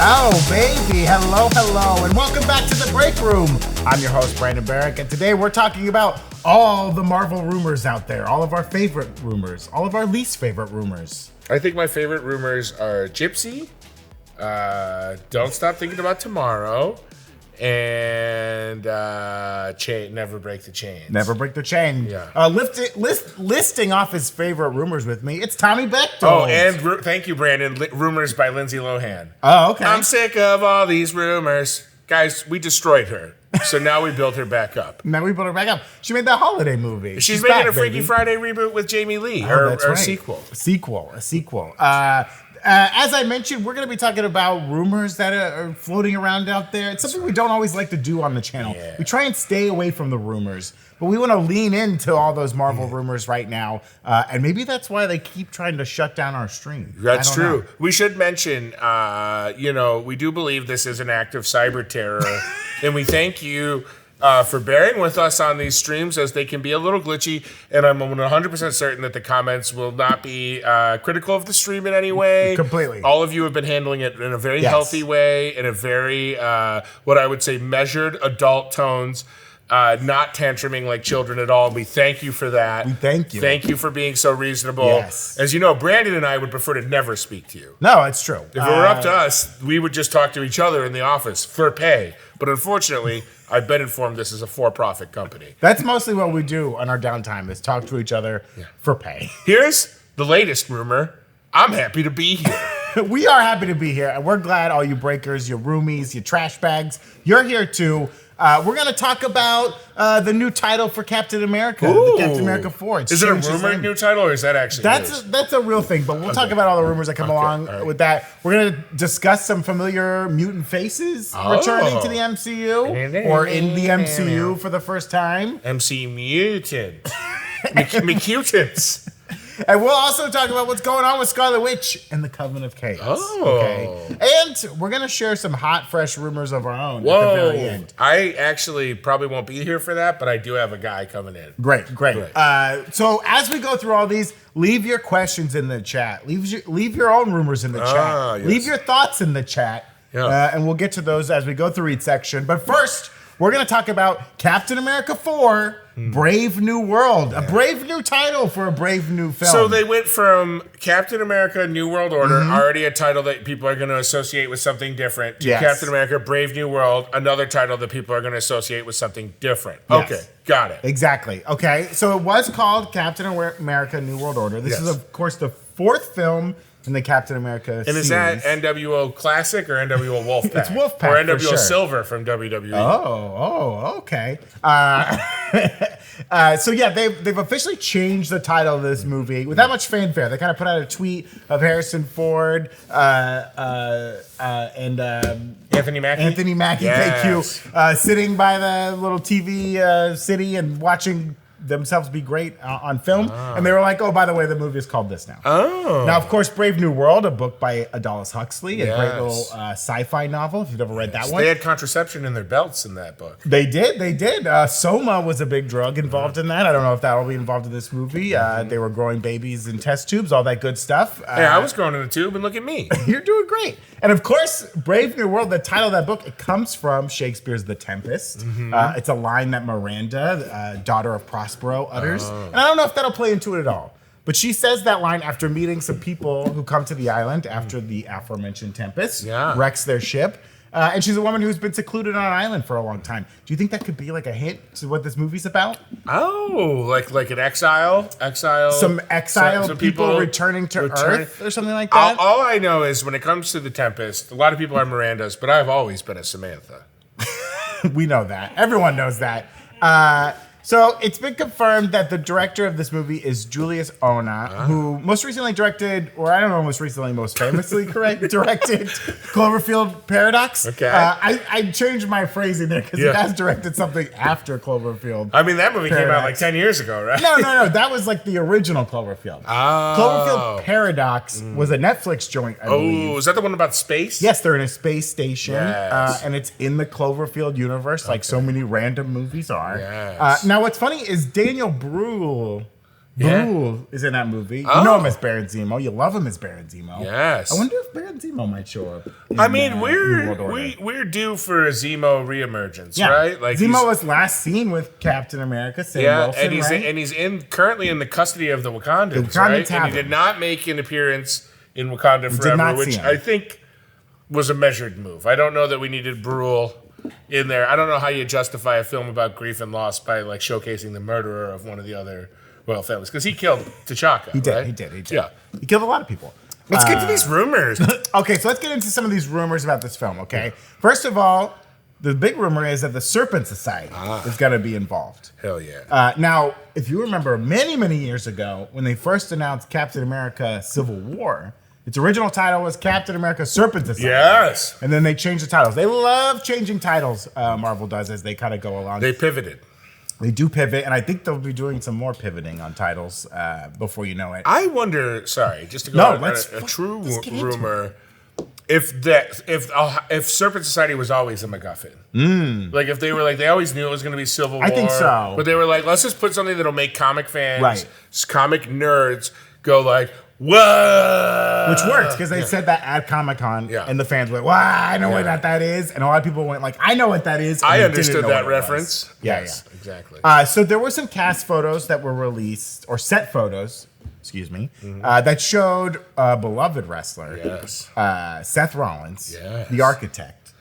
Oh, baby. Hello, hello, and welcome back to the Breakroom. I'm your host, Brandon Barrick, and today we're talking about all the Marvel rumors out there, all of our favorite rumors, all of our least favorite rumors. I think my favorite rumors are Gypsy, Don't Stop Thinking About Tomorrow, and Never Break the Chain. Never break the chain. Yeah. Listing off his favorite rumors with me, it's Tommy Bechtold. Oh, and thank you, Brandon. Rumors by Lindsay Lohan. Oh, okay. I'm sick of all these rumors. Guys, we destroyed her. So now we built her back up. Now we built her back up. She made that holiday movie. She's making back, a Freaky baby. Friday reboot with Jamie Lee. That's or right. a sequel. A sequel. As I mentioned, we're going to be talking about rumors that are floating around out there. It's something we don't always like to do on the channel. Yeah. We try and stay away from the rumors, but we want to lean into all those Marvel rumors right now. And maybe that's why they keep trying to shut down our stream. That's true. We should mention, we do believe this is an act of cyber terror, and we thank you for bearing with us on these streams, as they can be a little glitchy, and I'm 100% certain that the comments will not be critical of the stream in any way. Completely. All of you have been handling it in a very healthy way, in a very, what I would say, measured adult tones. Not tantruming like children at all. We thank you for that. We thank you. Thank you for being so reasonable. Yes. As you know, Brandon and I would prefer to never speak to you. No, it's true. If it were up to us, we would just talk to each other in the office for pay. But unfortunately, I've been informed this is a for-profit company. That's mostly what we do on our downtime, is talk to each other for pay. Here's the latest rumor. I'm happy to be here. We are happy to be here, and we're glad all you breakers, your roomies, your trash bags, you're here too. We're going to talk about the new title for Captain America, the Captain America 4. Is it a rumored new title, or is that actually news? That's a real thing, but we'll talk about all the rumors that come along with that. We're going to discuss some familiar mutant faces returning to the MCU, or in the MCU for the first time. MC Mutant. McCutants. And we'll also talk about what's going on with Scarlet Witch and the Coven of Chaos. Oh. Okay. And we're going to share some hot, fresh rumors of our own at the very end. I actually probably won't be here for that, but I do have a guy coming in. Great. So as we go through all these, leave your questions in the chat. Leave your own rumors in the chat. Yes. Leave your thoughts in the chat. Yeah. And we'll get to those as we go through each section. But first, we're going to talk about Captain America 4, Brave New World. A brave new title for a brave new film. So they went from Captain America New World Order, already a title that people are going to associate with something different, to Captain America Brave New World, another title that people are going to associate with something different. Yes. Okay, got it. Exactly. Okay, so it was called Captain America New World Order. This is, of course, the fourth film in the Captain America series. Is that NWO Classic or NWO Wolfpack? It's Wolfpack, or NWO for sure. Silver from WWE. Oh, okay. So yeah, they've officially changed the title of this movie without much fanfare. They kind of put out a tweet of Harrison Ford and Anthony Mackie. Anthony Mackie, Yes. thank you, sitting by the little TV city and watching themselves be great on film. And they were like, oh, by the way, the movie is called this now. Oh. Now, of course, Brave New World, a book by Aldous Huxley, a great little sci-fi novel, if you've ever read that one. They had contraception in their belts in that book. They did. Soma was a big drug involved in that. I don't know if that'll be involved in this movie. They were growing babies in test tubes, all that good stuff. Hey, I was growing in a tube, and look at me. You're doing great. And of course, Brave New World, the title of that book, it comes from Shakespeare's The Tempest. It's a line that Miranda, daughter of Prospero, utters. And I don't know if that'll play into it at all. But she says that line after meeting some people who come to the island after the aforementioned Tempest wrecks their ship. And she's a woman who's been secluded on an island for a long time. Do you think that could be like a hint to what this movie's about? Oh, like an exile? Some people returning to Earth or something like that? All I know is when it comes to the Tempest, a lot of people are Mirandas, but I've always been a Samantha. We know that. Everyone knows that. So it's been confirmed that the director of this movie is Julius Ona, who most recently directed, or I don't know, most famously directed Cloverfield Paradox. Okay. I changed my phrasing there because he has directed something after Cloverfield. I mean, that movie came out like 10 years ago, right? No. That was like the original Cloverfield. Cloverfield Paradox was a Netflix joint, I believe. Oh, is that the one about space? Yes, they're in a space station, Yes. and it's in the Cloverfield universe, like so many random movies are. Yes. Now, what's funny is Daniel Bruhl Yeah. Brule is in that movie. Oh. You know him as Baron Zemo. You love him as Baron Zemo. Yes. I wonder if Baron Zemo might show up. I mean, we're due for a Zemo reemergence, right? Like Zemo was last seen with Captain America. Sam Wilson, and he's currently in the custody of the Wakandans, right? And he did not make an appearance in Wakanda Forever, which I think was a measured move. I don't know that we needed Brule in there. I don't know how you justify a film about grief and loss by like showcasing the murderer of one of the other royal families, because he killed T'Chaka. He did. Right? He did. Yeah, he killed a lot of people. Let's get to these rumors. Okay, so let's get into some of these rumors about this film. Okay, first of all, the big rumor is that the Serpent Society is going to be involved. Hell yeah. Now, if you remember, many years ago, when they first announced Captain America: Civil War, its original title was Captain America: Serpent Society. Yes. And then they changed the titles. They love changing titles. Marvel does as they kind of go along. They pivoted. They do pivot, and I think they'll be doing some more pivoting on titles before you know it. I wonder. Sorry, just to go on a true rumor. If Serpent Society was always a MacGuffin, like if they were like they always knew it was going to be Civil War, I think so. But they were like, let's just put something that'll make comic fans, comic nerds, go like, whoa, which works because they said that at Comic-Con, and the fans went, "Wow, I know what that is," and a lot of people went like, "I know what that is." I understood that reference. Yes, exactly. So there were some cast photos that were released, or set photos, excuse me, that showed a beloved wrestler, Seth Rollins, the Architect,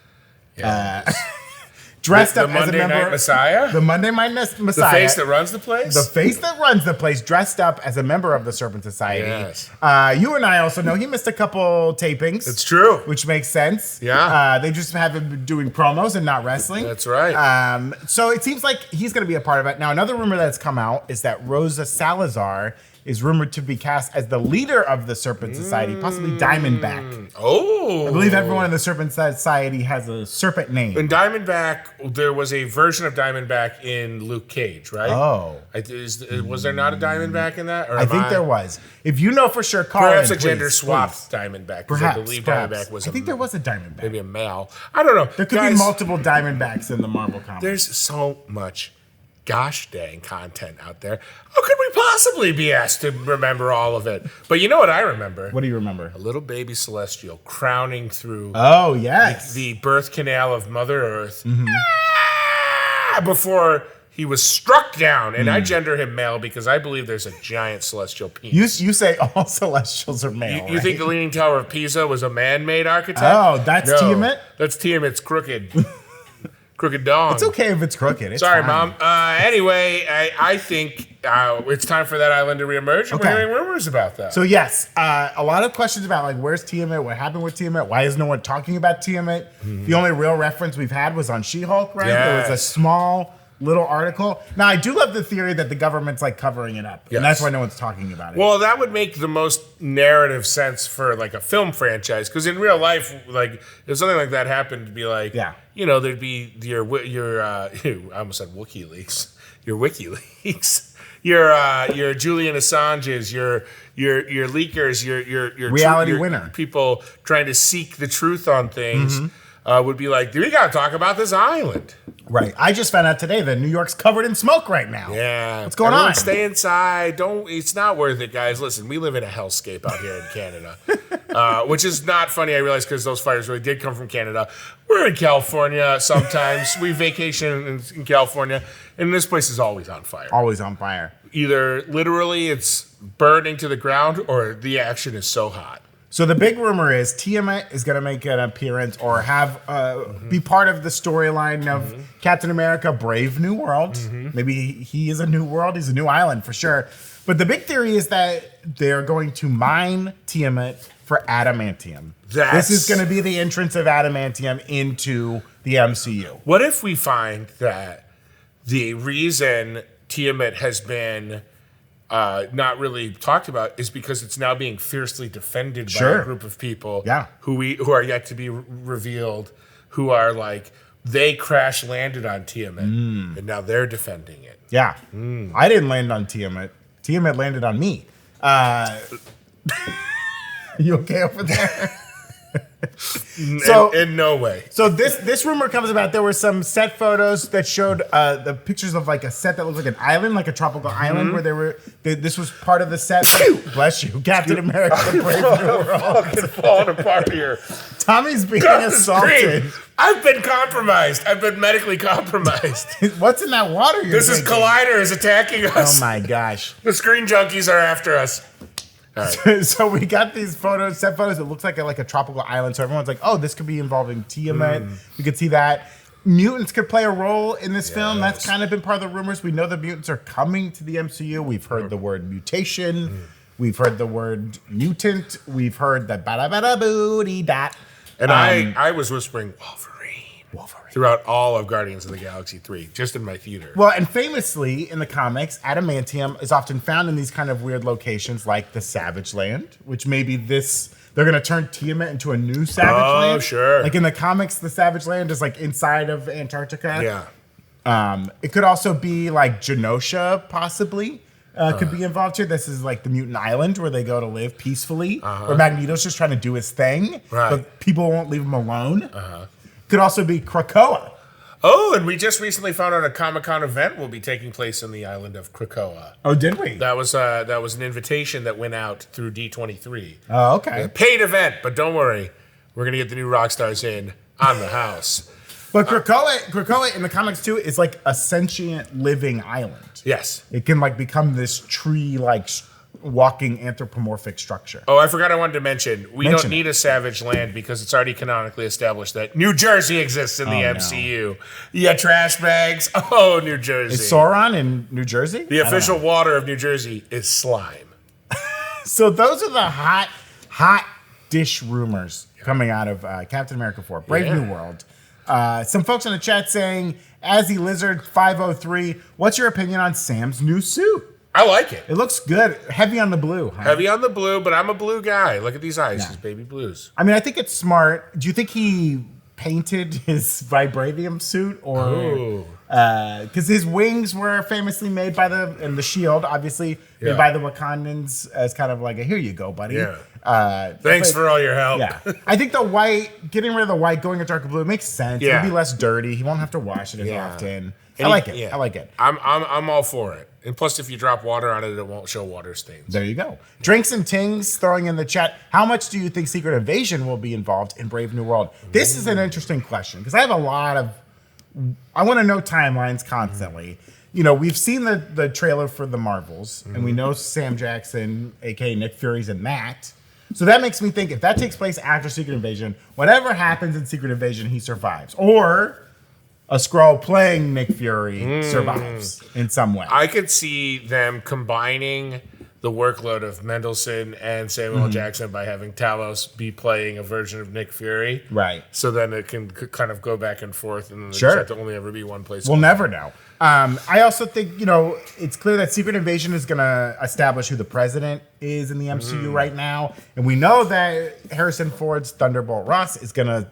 dressed up as a member, Night Messiah, the Monday Night Messiah, the face that runs the place, dressed up as a member of the Serpent Society. Yes. You and I also know he missed a couple tapings. It's true, which makes sense. Yeah. They just have him doing promos and not wrestling. That's right. So it seems like he's going to be a part of it. Now, another rumor that's come out is that Rosa Salazar is rumored to be cast as the leader of the Serpent Society, possibly Diamondback. Oh. I believe everyone in the Serpent Society has a serpent name. In Diamondback, there was a version of Diamondback in Luke Cage, right? Oh. Was there not a Diamondback in that? Or I think there was. If you know for sure, call perhaps in, a gender-swapped Diamondback. Perhaps. I believe Diamondback was I think there was a Diamondback. Maybe a male. I don't know. There could be multiple Diamondbacks in the Marvel comics. There's so much gosh dang content out there. How could we possibly be asked to remember all of it? But you know what I remember? What do you remember? A little baby Celestial crowning through the birth canal of Mother Earth before he was struck down. And I gender him male because I believe there's a giant celestial penis. You say all Celestials are male, You think the Leaning Tower of Pisa was a man-made architect? Oh, that's Tiamat? That's Tiamat's crooked. Crooked dog. It's okay if it's crooked. Sorry, Mom. Anyway, I think it's time for that island to reemerge, and we're hearing rumors about that. So yes, a lot of questions about like where's Tiamat, what happened with Tiamat, why is no one talking about Tiamat? The only real reference we've had was on She-Hulk, right? There was a small little article. Now I do love the theory that the government's like covering it up, and that's why no one's talking about it. Well, that would make the most narrative sense for like a film franchise, because in real life, like if something like that happened, to be like, you know, there'd be your I almost said WikiLeaks, your WikiLeaks, your Julian Assanges, your leakers, your reality winner people trying to seek the truth on things. Would be like, we got to talk about this island. Right. I just found out today that New York's covered in smoke right now. Yeah. What's going on? Stay inside. It's not worth it, guys. Listen, we live in a hellscape out here in Canada, which is not funny, I realize, because those fires really did come from Canada. We're in California sometimes. We vacation in California, and this place is always on fire. Always on fire. Either literally it's burning to the ground, or the action is so hot. So the big rumor is Tiamat is going to make an appearance or have be part of the storyline of Captain America: Brave New World. Maybe he is a new world. He's a new island for sure. But the big theory is that they're going to mine Tiamat for adamantium. This is going to be the entrance of adamantium into the MCU. What if we find that the reason Tiamat has been not really talked about is because it's now being fiercely defended by a group of people who are yet to be revealed, who are like, they crash landed on Tiamat and now they're defending it. Yeah. I didn't land on Tiamat. Tiamat landed on me. You okay over there? So in no way. So this rumor comes about there were some set photos that showed the pictures of like a set that looks like an island, like a tropical island, where this was part of the set. Bless you, Captain America: The Brave New World. Fucking falling apart here. Tommy's being assaulted. I've been compromised. I've been medically compromised. What's in that water? This is Collider is attacking us. Oh my gosh! The screen junkies are after us. All right. So we got these set photos. It looks like a tropical island. So everyone's like, "Oh, this could be involving Tiamat." We could see that mutants could play a role in this film. That's kind of been part of the rumors. We know the mutants are coming to the MCU. We've heard the word mutation. We've heard the word mutant. We've heard the bada booty dot. And I was whispering Wolverine throughout all of Guardians of the Galaxy 3, just in my theater. Well, and famously in the comics, adamantium is often found in these kind of weird locations like the Savage Land, which maybe they're going to turn Tiamat into a new Savage Land. Oh, sure. Like in the comics, the Savage Land is like inside of Antarctica. Yeah. It could also be like Genosha, possibly. Could be involved here. This is like the mutant island where they go to live peacefully, where Magneto's just trying to do his thing, but people won't leave him alone. Could also be Krakoa. Oh, and we just recently found out a Comic-Con event will be taking place on the island of Krakoa. Oh, did we? That was an invitation that went out through D23. Oh, okay. A paid event, but don't worry, we're gonna get the new Rockstars in on the house. But Krakoa in the comics too is like a sentient living island. Yes. It can like become this tree like walking anthropomorphic structure. Oh, I forgot I wanted to mention, we don't need a Savage Land because it's already canonically established that New Jersey exists in the MCU. Yeah, trash bags. Oh, New Jersey. Is Sauron in New Jersey? The official water of New Jersey is slime. So those are the hot dish rumors coming out of Captain America 4, Brave New World. Some folks in the chat saying, Azzy Lizard 503, what's your opinion on Sam's new suit? I like it. It looks good. Heavy on the blue. Huh? Heavy on the blue, but I'm a blue guy. Look at these eyes. These baby blues. I mean, I think it's smart. Do you think he painted his vibranium suit? Or because his wings were famously made by the shield, obviously made by the Wakandans as kind of like a here you go, buddy. Yeah. Thanks for all your help. Yeah. I think getting rid of the white, going a darker blue, it makes sense. It'll be less dirty. He won't have to wash it as often. I like it. I like it. I'm all for it. And plus, if you drop water on it, it won't show water stains. There you go. Drinks and Tings throwing in the chat. How much do you think Secret Invasion will be involved in Brave New World? This is an interesting question because I have a lot of. I want to know timelines constantly. You know, we've seen the trailer for the Marvels, and we know Sam Jackson, aka Nick Fury's in that. So that makes me think if that takes place after Secret Invasion, whatever happens in Secret Invasion, he survives, or a Skrull playing Nick Fury survives in some way. I could see them combining the workload of Mendelsohn and Samuel Jackson by having Talos be playing a version of Nick Fury. Right. So then it can kind of go back and forth, and then just have to only ever be one place. We'll never know. I also think, it's clear that Secret Invasion is going to establish who the president is in the MCU right now. And we know that Harrison Ford's Thunderbolt Ross is going to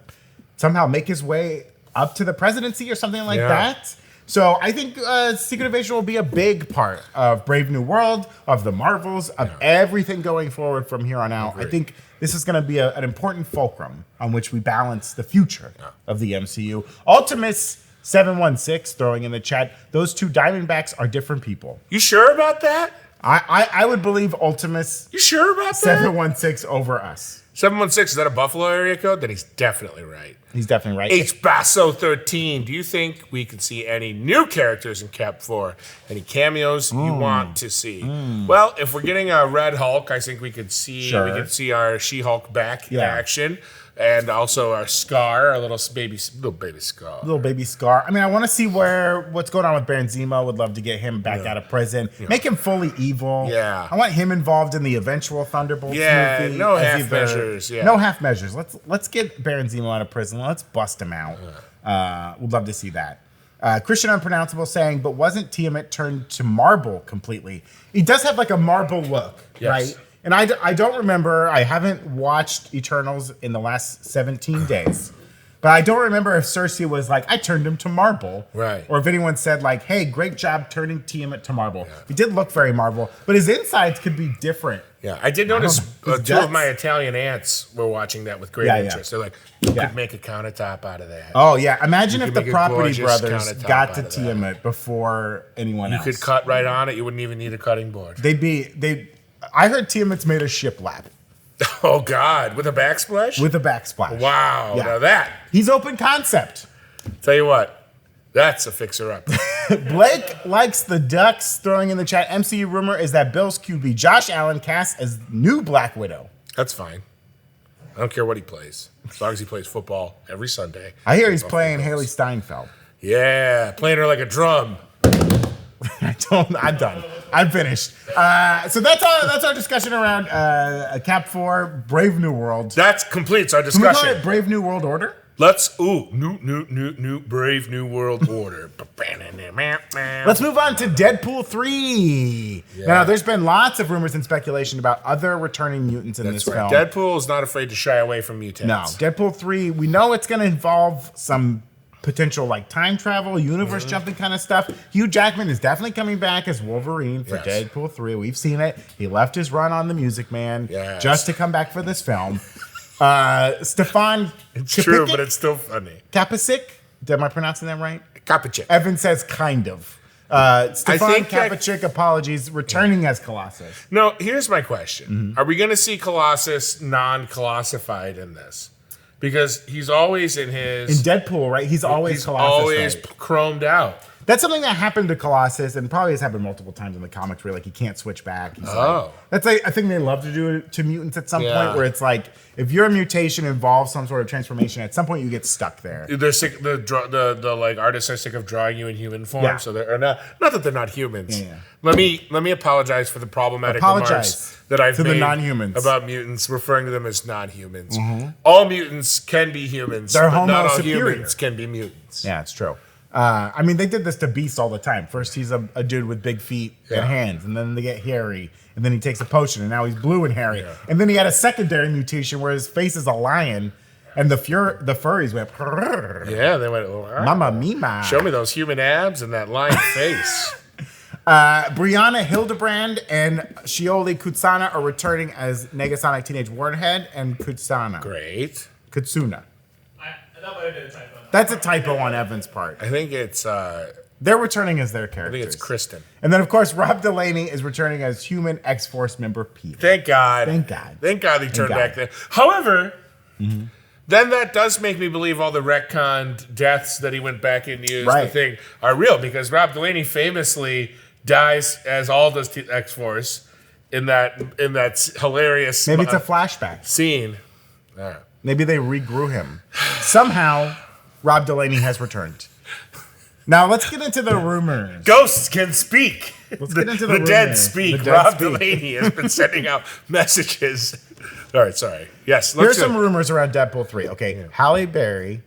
somehow make his way up to the presidency or something like that. So I think Secret Invasion will be a big part of Brave New World, of the Marvels, of everything going forward from here on out. I think this is going to be an important fulcrum on which we balance the future of the MCU. Ultimus 716 throwing in the chat, those two Diamondbacks are different people. You sure about that? I would believe Ultimus. You sure about that? 716 over us. 716, is that a Buffalo area code? Then he's definitely right. He's definitely right. H. Basso 13. Do you think we can see any new characters in Cap 4? Any cameos you want to see? Well, if we're getting a Red Hulk, I think we could see our She-Hulk back in action. And also our Scar, our little baby Scar. Little baby Scar. I mean, I want to see what's going on with Baron Zemo. Would love to get him back out of prison. Make him fully evil. Yeah. I want him involved in the eventual Thunderbolts movie. No half measures. No half measures. Let's get Baron Zemo out of prison. Let's bust him out. We'd love to see that. Christian Unpronounceable saying, but wasn't Tiamat turned to marble completely? He does have like a marble look, right? And I don't remember, I haven't watched Eternals in the last 17 days. But I don't remember if Cersei was like, I turned him to marble. Right. Or if anyone said like, hey, great job turning Tiamat to marble. Yeah. He did look very marble, but his insides could be different. Yeah, I did notice two of my Italian aunts were watching that with great interest. They're like, you could make a countertop out of that. Oh, yeah. Imagine if the Property Brothers got to Tiamat before anyone else. You could cut right on it. You wouldn't even need a cutting board. I heard Tiamat's made of shiplap. Oh, God. With a backsplash? With a backsplash. Wow. Yeah. Now that. He's open concept. Tell you what. That's a fixer-up. Blake likes the Ducks, throwing in the chat. MCU rumor is that Bill's QB Josh Allen cast as new Black Widow. That's fine. I don't care what he plays. As long as he plays football every Sunday. I hear he's playing Haley Steinfeld. Yeah. Playing her like a drum. I'm done. I'm finished. So that's our discussion around Cap 4, Brave New World. That completes our discussion. Can we call it Brave New World Order? New Brave New World Order. Let's move on to Deadpool 3. Yeah. Now, there's been lots of rumors and speculation about other returning mutants in this film. Deadpool is not afraid to shy away from mutants. No, Deadpool 3, we know it's going to involve some potential like time travel, universe jumping kind of stuff. Hugh Jackman is definitely coming back as Wolverine for Deadpool 3. We've seen it. He left his run on The Music Man just to come back for this film. Stefan It's true, but it's still funny. Kapicic? Am I pronouncing that right? Kapicic. Evan says kind of. Stefan Kapicic, apologies, returning as Colossus. No, here's my question. Are we going to see Colossus non-colossified in this? Because he's always in Deadpool, right? He's always Colossus. Always chromed out. That's something that happened to Colossus, and probably has happened multiple times in the comics, where like he can't switch back. That's like I think they love to do it to mutants at some point, where it's like if your mutation involves some sort of transformation, at some point you get stuck there. They're sick. The like artists are sick of drawing you in human form, so they're not that they're not humans. Let me apologize for the problematic remarks that I've made the non-humans about mutants, referring to them as non-humans. All mutants can be humans, but not all superior. humans can be mutants. Yeah, it's true. I mean, they did this to Beast all the time. First, he's a dude with big feet and hands, and then they get hairy, and then he takes a potion, and now he's blue and hairy. And then he had a secondary mutation where his face is a lion, and the furries went. Yeah, they went. Mama mima. Show me those human abs and that lion face. Brianna Hildebrand and Shioli Kutsuna are returning as Negasonic Teenage Warhead and Kutsuna. Great. Kutsuna. That might have been a typo. That's a typo on Evan's part. I think it's. They're returning as their characters. I think it's Kristen. And then, of course, Rob Delaney is returning as human X-Force member Peter. Thank God. Thank God. Thank God he turned back there. However, then that does make me believe all the retconned deaths that he went back and used the thing are real, because Rob Delaney famously dies as all does X-Force in that hilarious Maybe it's a flashback scene. Maybe they regrew him. Somehow, Rob Delaney has returned. Now, let's get into the rumors. Ghosts can speak. Let's get into the dead rumors. speak. The dead Rob speak. Delaney has been sending out messages. All right, sorry. Yes, Here's some rumors around Deadpool 3. Okay, Halle Berry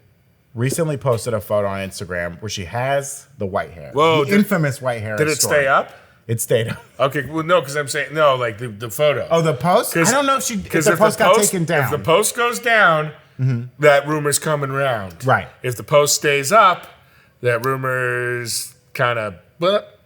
recently posted a photo on Instagram where she has the white hair. Whoa, the infamous white hair. Did it stay up? It stayed up. Okay, well, no, because I'm saying, no, like the photo. Oh, the post? I don't know if the post got taken down. If the post goes down, that rumor's coming around. Right. If the post stays up, that rumor's kind of...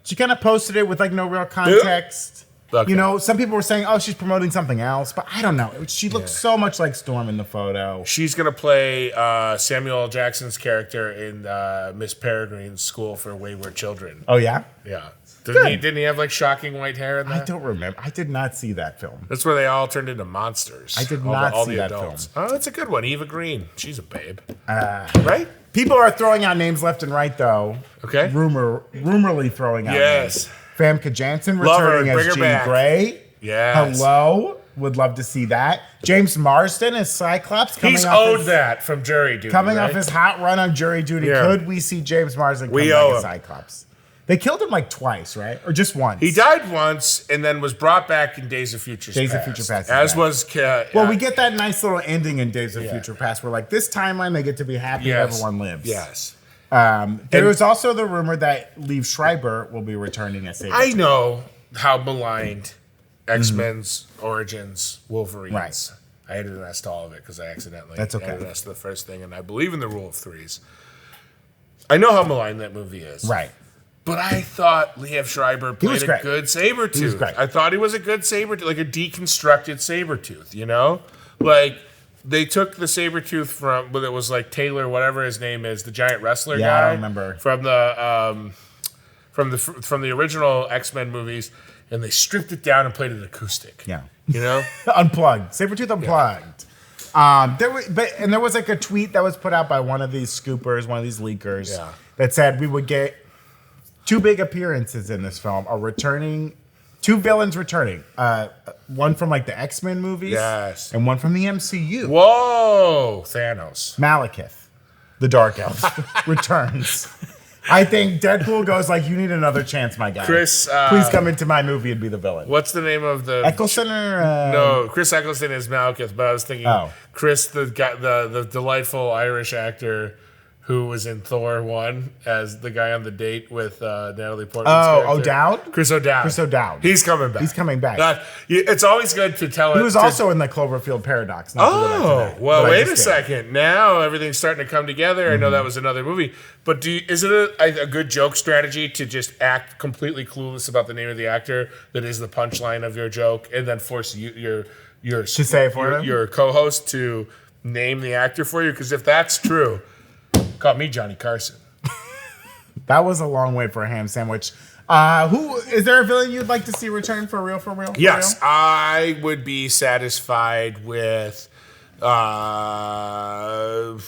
She kind of posted it with like no real context. Okay. You know, some people were saying, oh, she's promoting something else, but I don't know. She looked so much like Storm in the photo. She's going to play Samuel L. Jackson's character in Miss Peregrine's School for Wayward Children. Oh, yeah? Yeah. Didn't he have like shocking white hair in that? I don't remember. I did not see that film. That's where they all turned into monsters. I did not all see the that adults. film. Oh, that's a good one. Eva Green. She's a babe. Right? People are throwing out names left and right, though. Okay. Rumorly throwing out names. Famke Janssen Love her, returning bring as her Jean back. Grey. Yes. Hello. Would love to see that. James Marsden as Cyclops. He's owed that from jury duty. Coming off his hot run on jury duty. Yeah. Could we see James Marsden come back as Cyclops? They killed him like twice, right? Or just once? He died once and then was brought back in Days of Future Past. Days of Future Past. As was... well, we get that nice little ending in Days of Future Past where like this timeline they get to be happy and everyone lives. Yes. There was also the rumor that Liev Schreiber will be returning as Sabretooth. I know how maligned X-Men's Origins Wolverines I added an S to all of it because I accidentally That's okay. added an S to the first thing, and I believe in the rule of threes. I know how malign that movie is. Right. But I thought Liev Schreiber played a good Sabretooth. He was great. I thought he was a good Sabretooth, like a deconstructed Sabretooth, you know? Like, they took the Sabretooth from, but it was like Taylor, whatever his name is, the giant wrestler guy. I don't remember. From the original X-Men movies, and they stripped it down and played it acoustic. Yeah. You know? Unplugged. Sabretooth Unplugged. There was like a tweet that was put out by one of these scoopers, one of these leakers, that said we would get 2 big appearances in this film, two villains returning. One from like the X-Men movies, and one from the MCU. Whoa, Thanos. Malekith, the Dark Elf, returns. I think Deadpool goes like, you need another chance, my guy. Chris, please come into my movie and be the villain. What's the name of the Eccleston or no? Chris Eccleston is Malekith, but I was thinking Chris, the guy, the delightful Irish actor who was in Thor 1 as the guy on the date with Natalie Portman's character. O'Dowd? Chris O'Dowd. Chris O'Dowd. He's coming back. He's coming back. It's always good to tell it. He was also in the Cloverfield Paradox. Well, wait a second. Now everything's starting to come together. I know that was another movie. But is it a good joke strategy to just act completely clueless about the name of the actor that is the punchline of your joke and then force your co-host to name the actor for you? Because if that's true... Call me Johnny Carson. That was a long way for a ham sandwich. Who is there a villain you'd like to see return for real? Yes, I would be satisfied with. Well,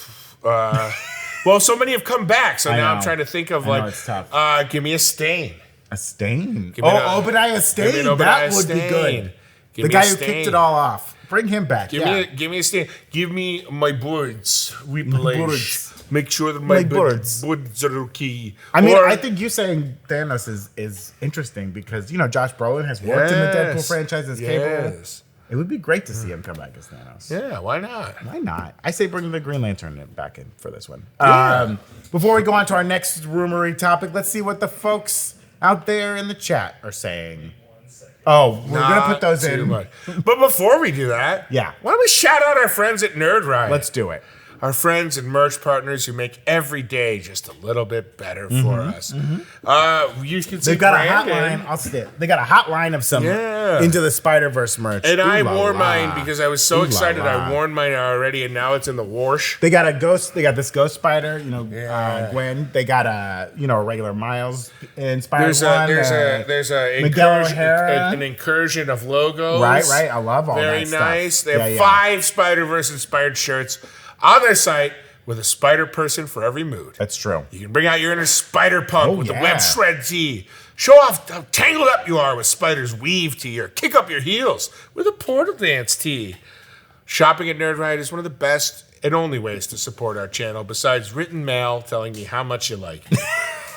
so many have come back, so now I'm trying to think of it's tough. Give me a Stain. A Stain. Obadiah Stane. That would be good. The guy who kicked it all off. Bring him back. Give me a Stain. Give me my birds. Whiplash. Make sure that my birds are okay. I mean, I think you saying Thanos is interesting because, Josh Brolin has worked in the Deadpool franchise as Cable. It would be great to see him come back as Thanos. Yeah, why not? Why not? I say bring the Green Lantern back in for this one. Yeah. Before we go on to our next rumory topic, let's see what the folks out there in the chat are saying. Oh, we're going to put those in. But before we do that, why don't we shout out our friends at Nerd Riot? Let's do it. Our friends and merch partners who make every day just a little bit better for us. You can see they've got a hotline. I'll say it. They got a hotline of some Into the Spider-Verse merch. And I wore mine because I was so excited. I worn mine already, and now it's in the wash. They got a ghost. They got this Ghost Spider. Gwen. They got a regular Miles inspired one. There's an incursion of logos. Right. I love all Very that stuff. Very nice. They have 5 Spider-Verse inspired shirts on their site with a spider person for every mood. That's true. You can bring out your inner spider punk with the web shred tee. Show off how tangled up you are with spider's weave tee, or kick up your heels with a portal dance tee. Shopping at Nerd Riot is one of the best and only ways to support our channel, besides written mail telling me how much you like me.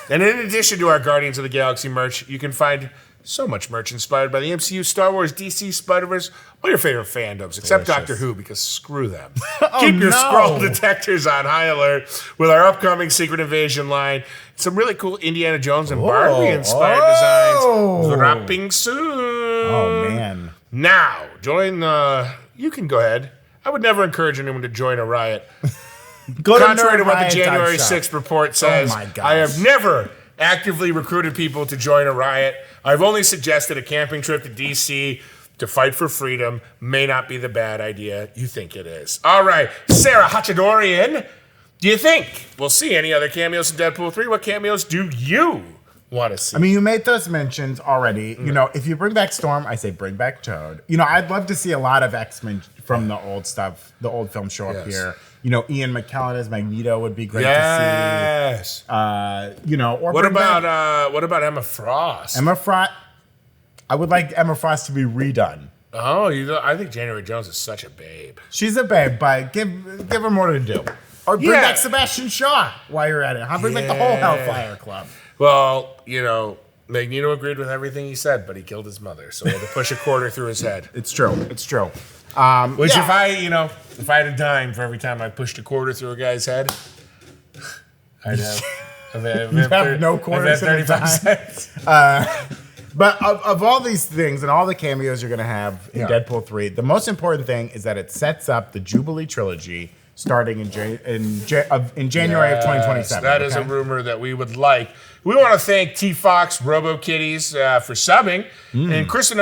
And in addition to our Guardians of the Galaxy merch, you can find so much merch inspired by the MCU, Star Wars, DC, Spider-Verse, all your favorite fandoms, except Doctor Who, because screw them. Keep your scroll detectors on high alert with our upcoming Secret Invasion line. Some really cool Indiana Jones and Barbie-inspired designs dropping soon. Oh, man. Now, you can go ahead. I would never encourage anyone to join a riot. Contrary to what the January 6th report says, I have never actively recruited people to join a riot. I've only suggested a camping trip to D.C. to fight for freedom may not be the bad idea you think it is. All right, Sarah Hachadorian, do you think we'll see any other cameos in Deadpool 3? What cameos do you want to see? I mean, you made those mentions already. If you bring back Storm, I say bring back Toad. I'd love to see a lot of X-Men from the old stuff, the old film show up here. Ian McKellen as Magneto would be great to see. Or what about Emma Frost? Emma Frost. I would like Emma Frost to be redone. Oh, I think January Jones is such a babe. She's a babe, but give her more to do. Or bring back Sebastian Shaw while you're at it. Bring back the whole Hellfire Club. Well, Magneto agreed with everything he said, but he killed his mother, so he had to push a quarter through his head. It's true. If I had a dime for every time I pushed a quarter through a guy's head, I'd have. You'd have no quarters in a dime. But of all these things and all the cameos you're going to have in Deadpool 3, the most important thing is that it sets up the Jubilee trilogy starting in January of 2027. That is a rumor that we would like. We want to thank T Fox, RoboKitties for subbing, and Christian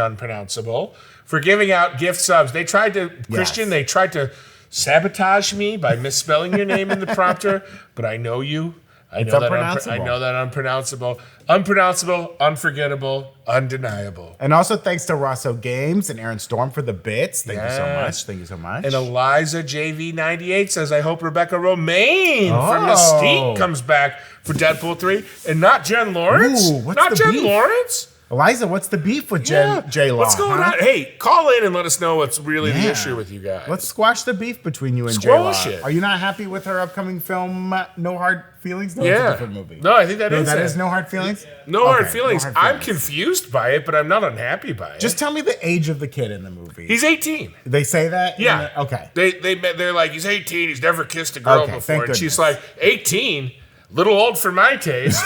Unpronounceable for giving out gift subs. They tried to sabotage me by misspelling your name in the prompter, but I know you. I know that unpronounceable. Unpronounceable, unforgettable, undeniable. And also thanks to Rosso Games and Aaron Storm for the bits. Thank you so much. Thank you so much. And Eliza JV98 says, I hope Rebecca Romaine from Mystique comes back for Deadpool 3. And not Jen Lawrence. Ooh, what's not the Jen beef? Lawrence. Eliza, what's the beef with J Law? What's going on? Hey, call in and let us know what's really the issue with you guys. Let's squash the beef between you and J Law. Squash it. Are you not happy with her upcoming film, No Hard Feelings? No, it's a different movie. No, I think that is that it. is No Hard Feelings? No Hard Feelings. I'm confused by it, but I'm not unhappy by it. Just tell me the age of the kid in the movie. He's 18. They say that? Yeah. Okay. They're like, he's 18. He's never kissed a girl before. And she's like, 18? Little old for my taste.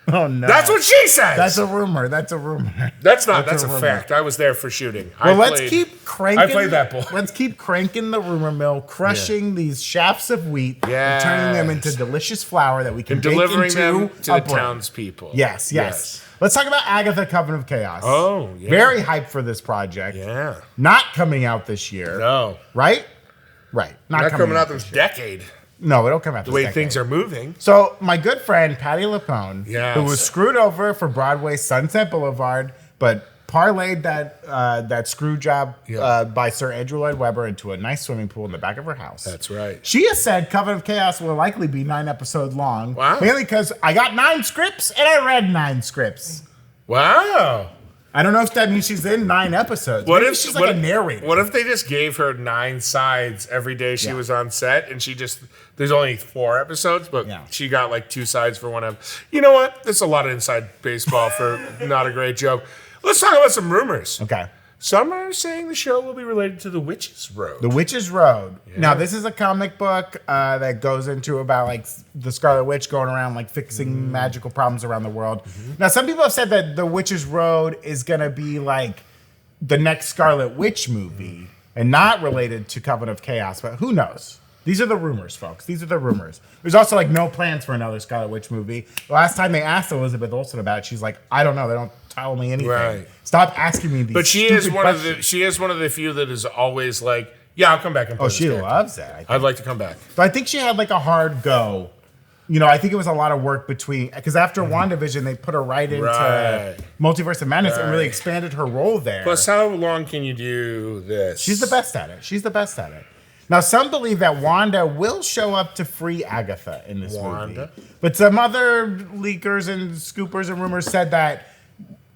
Oh, no. That's what she says. That's a rumor. That's a rumor. That's a fact. I was there for shooting. Well, let's keep cranking. I played that bull. Let's keep cranking the rumor mill, crushing these shafts of wheat, and turning them into delicious flour that we can bake delivering into them to the a bread. townspeople. Yes. Let's talk about Agatha, Coven of Chaos. Oh, yeah. Very hyped for this project. Yeah. Not coming out this year. No. Right. Not coming out this decade. No, it'll come out The this way decade. things are moving. So my good friend Patty Lapone, Yes. who was screwed over for Broadway's Sunset Boulevard, but parlayed that screw job by Sir Andrew Lloyd Webber into a nice swimming pool in the back of her house. That's right. She has said Coven of Chaos will likely be 9 episodes long. Wow. Mainly because I got 9 scripts and I read 9 scripts. Wow. I don't know if that means she's in 9 episodes. Maybe she's like a narrator. What if they just gave her 9 sides every day she was on set, and there's only 4 episodes, but she got like 2 sides for one of them. You know what? That's a lot of inside baseball for not a great joke. Let's talk about some rumors. Okay. Some are saying the show will be related to The Witch's Road. The Witch's Road. Yeah. Now, this is a comic book that goes into about like the Scarlet Witch going around like fixing magical problems around the world. Now, some people have said that The Witch's Road is going to be like the next Scarlet Witch movie and not related to Coven of Chaos, but who knows? These are the rumors, folks. These are the rumors. There's also like no plans for another Scarlet Witch movie. The last time they asked Elizabeth Olsen about it, she's like, I don't know. They don't tell me anything. Right. Stop asking me these. But she is one of the few that is always like, yeah, I'll come back and play. Oh, she loves that. I'd like to come back. But I think she had like a hard go. You know, I think it was a lot of work because after WandaVision, they put her right into Multiverse of Madness and really expanded her role there. Plus, how long can you do this? She's the best at it. Now, some believe that Wanda will show up to free Agatha in this movie. But some other leakers and scoopers and rumors said that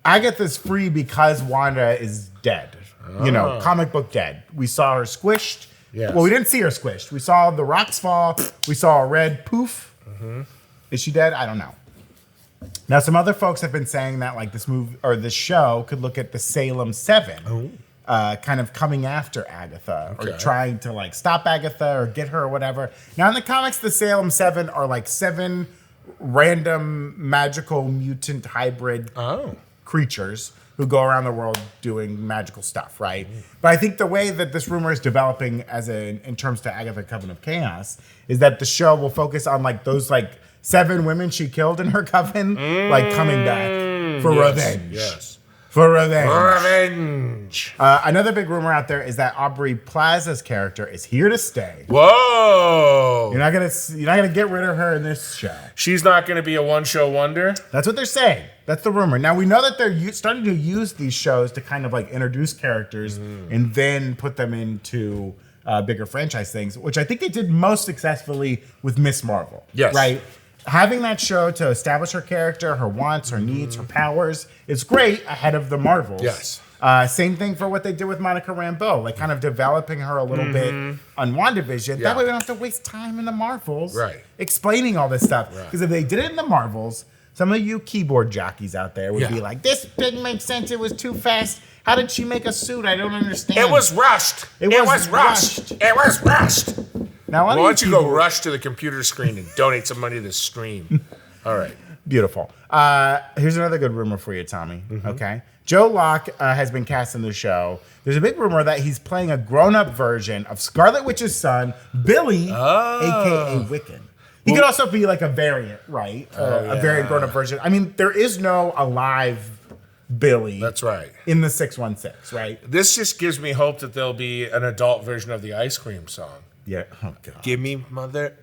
Agatha's free because Wanda is dead. You know, comic book dead. We saw her squished. Yes. Well, we didn't see her squished. We saw the rocks fall. We saw a red poof. Is she dead? I don't know. Now, some other folks have been saying that like this movie or this show could look at the Salem 7. Kind of coming after Agatha or trying to like stop Agatha or get her or whatever. Now in the comics, the Salem 7 are like 7 random magical mutant hybrid creatures who go around the world doing magical stuff, right? But I think the way that this rumor is developing in terms to Agatha Coven of Chaos is that the show will focus on like those like 7 women she killed in her coven, like coming back for revenge. Yes. For revenge. Another big rumor out there is that Aubrey Plaza's character is here to stay. Whoa! You're not gonna get rid of her in this show. She's not gonna be a one-show wonder. That's what they're saying. That's the rumor. Now we know that they're starting to use these shows to kind of like introduce characters and then put them into bigger franchise things, which I think they did most successfely with Miss Marvel. Yes. Right. Having that show to establish her character, her wants, her needs, her powers is great ahead of the Marvels. Yes. Same thing for what they did with Monica Rambeau, like kind of developing her a little bit on WandaVision. That way we don't have to waste time in the Marvels explaining all this stuff. Because if they did it in the Marvels, some of you keyboard jockeys out there would be like, this didn't make sense. It was too fast. How did she make a suit? I don't understand. It was rushed. It was rushed. Now, why don't you go rush to the computer screen and donate some money to the stream? All right. Beautiful. Here's another good rumor for you, Tommy. Okay. Joe Locke has been cast in the show. There's a big rumor that he's playing a grown-up version of Scarlet Witch's son, Billy, a.k.a. Wiccan. He could also be like a variant, right? A variant grown-up version. I mean, there is no alive Billy. That's right. In the 616, right? This just gives me hope that there'll be an adult version of the ice cream song. Yeah. Oh, God. Give me mother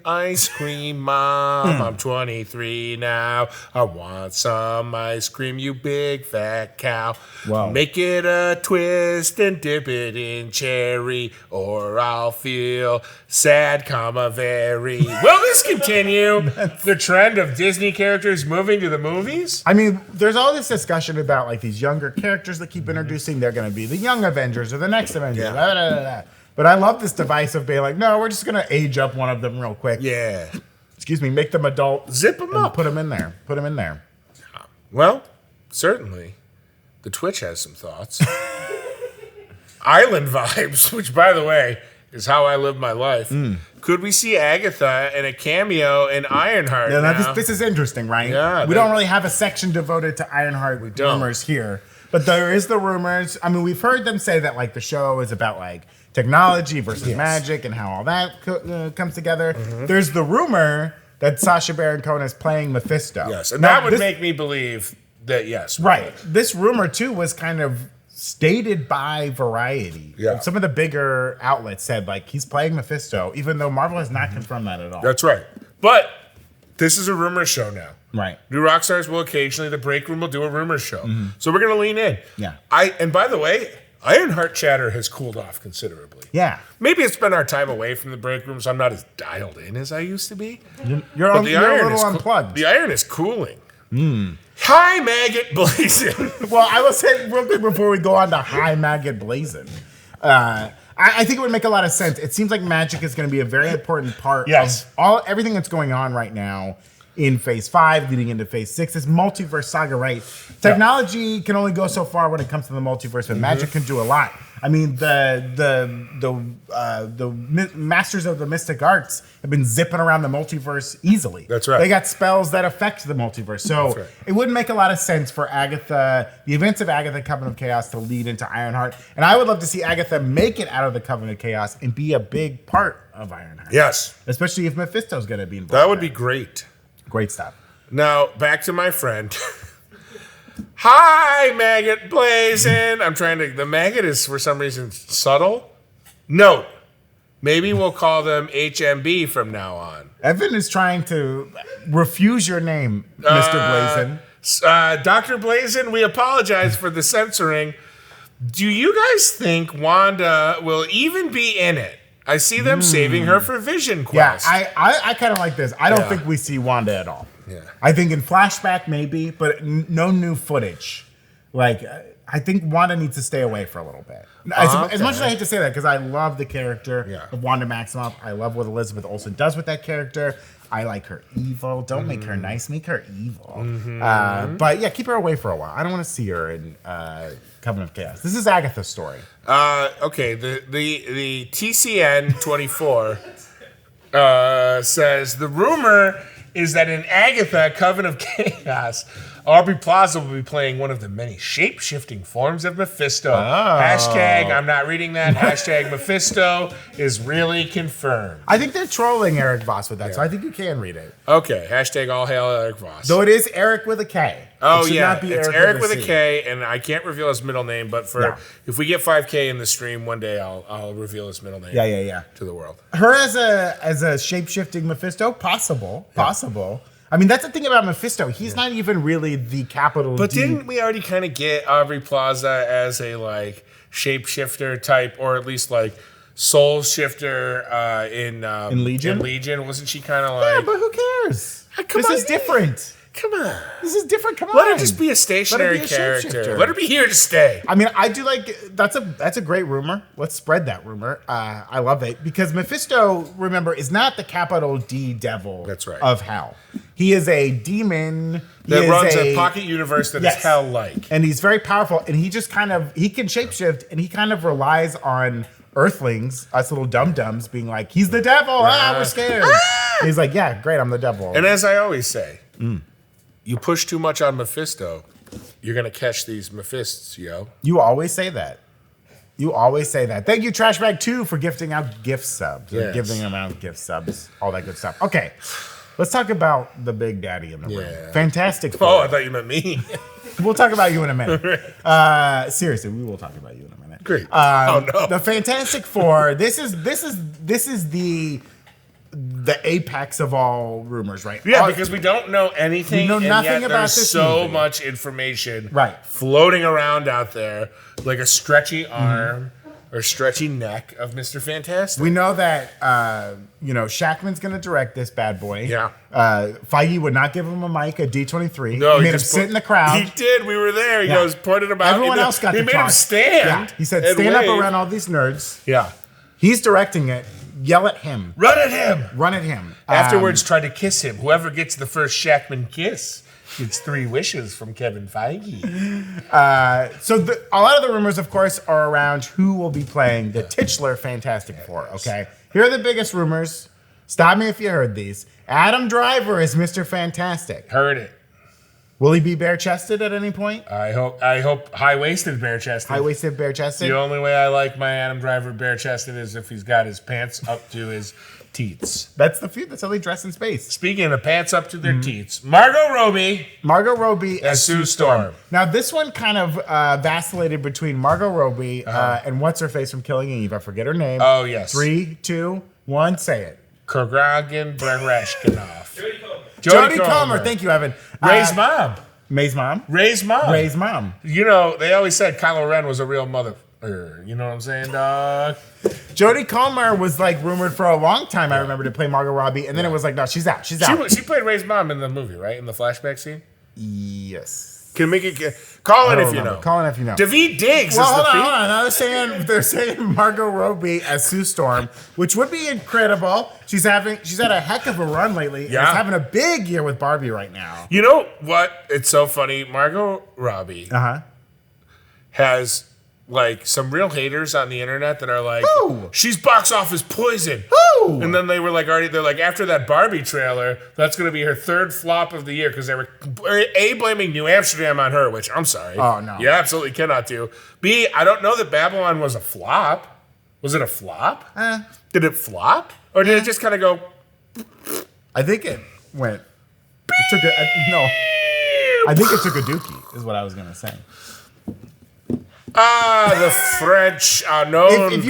ice cream, Mom. I'm 23 now. I want some ice cream, you big fat cow. Wow. Make it a twist and dip it in cherry, or I'll feel sad, very. Will this continue the trend of Disney characters moving to the movies? I mean, there's all this discussion about like these younger characters that keep introducing. They're going to be the young Avengers or the next Avengers. Yeah. Blah, blah, blah, blah. But I love this device of being like, no, we're just going to age up one of them real quick. Yeah. Excuse me, make them adult. Zip them up. Put them in there. Put them in there. Well, certainly, the Twitch has some thoughts. Island vibes, which, by the way, is how I live my life. Could we see Agatha in a cameo in Ironheart Yeah, now? this is interesting, right? Yeah, we don't really have a section devoted to Ironheart rumors here. But there is the rumors. I mean, we've heard them say that like the show is about like technology versus magic and how all that comes together. There's the rumor that Sacha Baron Cohen is playing Mephisto. Yes, and that would make me believe that, yes. Right. This rumor, too, was kind of stated by Variety. Yeah. Some of the bigger outlets said, like, he's playing Mephisto, even though Marvel has not confirmed that at all. That's right. But this is a rumor show now. Right. New Rockstars will occasionally, the Breakroom will do a rumor show. So we're going to lean in. Yeah. And by the way, Ironheart chatter has cooled off considerably. Yeah. Maybe it's been our time away from the Breakroom, so I'm not as dialed in as I used to be. You're a little unplugged. The iron is cooling. Hi, Maggot Blazing. Well, I will say real quick before we go on to High Maggot Blazing. I think it would make a lot of sense. It seems like magic is going to be a very important part of everything that's going on right now in Phase 5, leading into Phase 6. This multiverse saga, right? Technology can only go so far when it comes to the multiverse, but magic can do a lot. I mean, the masters of the mystic arts have been zipping around the multiverse easily. That's right. They got spells that affect the multiverse. So it wouldn't make a lot of sense for Agatha, the events of Agatha, Coven of Chaos, to lead into Ironheart. And I would love to see Agatha make it out of the Coven of Chaos and be a big part of Ironheart. Yes. Especially if Mephisto's going to be involved. That would be great. Great stuff. Now, back to my friend. Hi, Maggot Blazing. The maggot is for some reason subtle. Note, maybe we'll call them HMB from now on. Evan is trying to refuse your name, Mr. Blazin. Dr. Blazin, we apologize for the censoring. Do you guys think Wanda will even be in it? I see them saving her for Vision Quest. Yeah, I kind of like this. I don't think we see Wanda at all. Yeah. I think in flashback maybe, but no new footage. Like, I think Wanda needs to stay away for a little bit. As much as I hate to say that, because I love the character of Wanda Maximoff. I love what Elizabeth Olsen does with that character. I like her evil. Don't make her nice. Make her evil. But yeah, keep her away for a while. I don't want to see her in Coven of Chaos. This is Agatha's story. Okay, the TCN 24 says the rumor is that in Agatha, Coven of Chaos, Aubrey Plaza will be playing one of the many shape-shifting forms of Mephisto. Hashtag, I'm not reading that. Hashtag Mephisto is really confirmed. I think they're trolling Eric Voss with that, so I think you can read it. Okay, hashtag all hail Eric Voss. Though it is Eric with a K. Oh, yeah, it's Eric with a K, and I can't reveal his middle name, but if we get 5K in the stream, one day I'll reveal his middle name to the world. Her as a shape-shifting Mephisto, possible. I mean, that's the thing about Mephisto. He's not even really the capital But D. didn't we already kind of get Aubrey Plaza as a, like, shapeshifter type, or at least, like, soul shifter in Legion? In Legion, wasn't she kind of like... Yeah, but who cares? This is different. Come on. This is different. Come on. Let her just be a stationary character. Let her be here to stay. I mean, I do like that's a great rumor. Let's spread that rumor. I love it because Mephisto, remember, is not the capital D devil of hell. He is a demon that runs a pocket universe that is hell-like. And he's very powerful, and he just he can shapeshift, and he kind of relies on Earthlings, us little dum-dums, being like, he's the devil, we're scared. He's like, yeah, great, I'm the devil. And as I always say, you push too much on Mephisto, you're gonna catch these Mephists, yo. You always say that. You always say that. Thank you, Trashbag2, for gifting out gift subs. Yes. Giving them out gift subs. All that good stuff. Okay. Let's talk about the big daddy in the room. Fantastic Four. Oh, I thought you meant me. We'll talk about you in a minute. Seriously, we will talk about you in a minute. Great. Oh no. The Fantastic Four. This is the apex of all rumors, right? Yeah, because we don't know anything. We know nothing and yet about there's this so movie. much information Right. floating around out there like a stretchy arm or stretchy neck of Mr. Fantastic. We know that Shackman's going to direct this bad boy. Yeah. Feige would not give him a mic at D23. No, he made him just sit in the crowd. He did. We were there. He Yeah. goes, pointed him out. Everyone else got He to made talk. him stand. Yeah. He said, and stand up wave. around all these nerds. Yeah. He's directing it. Yell at him. Run at him. Run at him. Afterwards, try to kiss him. Whoever gets the first Shackman kiss gets 3 wishes from Kevin Feige. So a lot of the rumors, of course, are around who will be playing the titular Fantastic Four, okay? Here are the biggest rumors. Stop me if you heard these. Adam Driver is Mr. Fantastic. Heard it. Will he be bare-chested at any point? I hope high-waisted bare-chested. High-waisted, bare-chested? The only way I like my Adam Driver bare-chested is if he's got his pants up to his teats. That's how they dress in space. Speaking of pants up to their teats, Margot Robbie as Sue Storm. Now, this one kind of vacillated between Margot Robbie and what's-her-face from Killing Eve. I forget her name. Oh, yes. 3, 2, 1, say it. Kurgan Bereshkinov. Jodie Comer. Thank you, Evan. Ray's mom. May's mom. Ray's mom. Ray's mom. You know, they always said Kylo Ren was a real mother. You know what I'm saying, dog? Jodie Comer was like rumored for a long time, I remember, to play Margot Robbie, and then it was like, no, she's out. She's out. She played Ray's mom in the movie, right? In the flashback scene? Yes. Can make it call it if you know. Call it if you know. Daveed Diggs Well, is the hold on. Now they're saying Margot Robbie as Sue Storm, which would be incredible. She's had a heck of a run lately. Yeah. And is having a big year with Barbie right now. You know what? It's so funny. Margot Robbie has like some real haters on the internet that are like, Who? she's box office poison. Who? And then they were like, they're like, after that Barbie trailer, that's going to be her 3rd flop of the year because they were blaming New Amsterdam on her, which I'm sorry. Oh, no. You absolutely cannot do. B, I don't know that Babylon was a flop. Was it a flop? Did it flop? Or did it just kind of go? I think it went. It took no. I think it took a dookie, is what I was going to say. The French are known.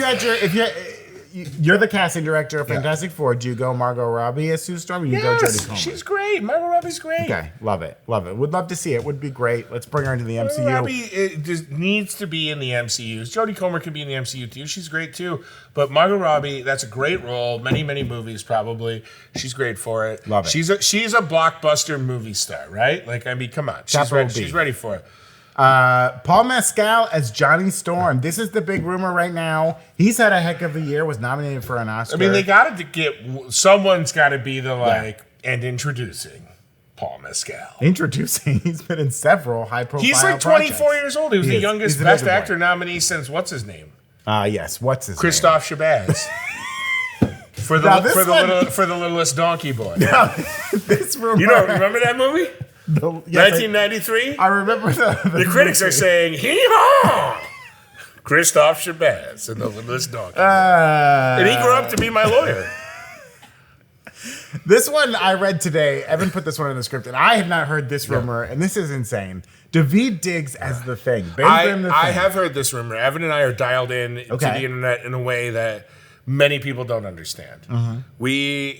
You're the casting director of Fantastic Four. Do you go Margot Robbie as Sue Storm, or you go Jodie Comer? She's great. Margot Robbie's great. Okay, love it. Would love to see it. Would be great. Let's bring her into the MCU. Margot Robbie just needs to be in the MCU. Jodie Comer can be in the MCU too. She's great too. But Margot Robbie, that's a great role. Many movies probably. She's great for it. Love it. She's a blockbuster movie star, right? Like, I mean, come on. She's ready for it. Paul Mescal as Johnny Storm. This is the big rumor right now. He's had a heck of a year. Was nominated for an Oscar. I mean, they got to get someone's got to be the and introducing Paul Mescal. Introducing. He's been in several high-profile. He's like 24 years old. He was the youngest He's Best the Actor nominee since what's his name? Yes. What's his Christoph Shabazz. For the littlest donkey boy. This rumor. You don't remember that movie? 1993? I remember the critics are saying, hee-haw! Christoph Shabazz and the littlest donkey. And he grew up to be my lawyer. This one I read today. Evan put this one in the script, and I had not heard this rumor, and this is insane. Daveed Diggs as the Thing. I have heard this rumor. Evan and I are dialed in to the internet in a way that many people don't understand. We're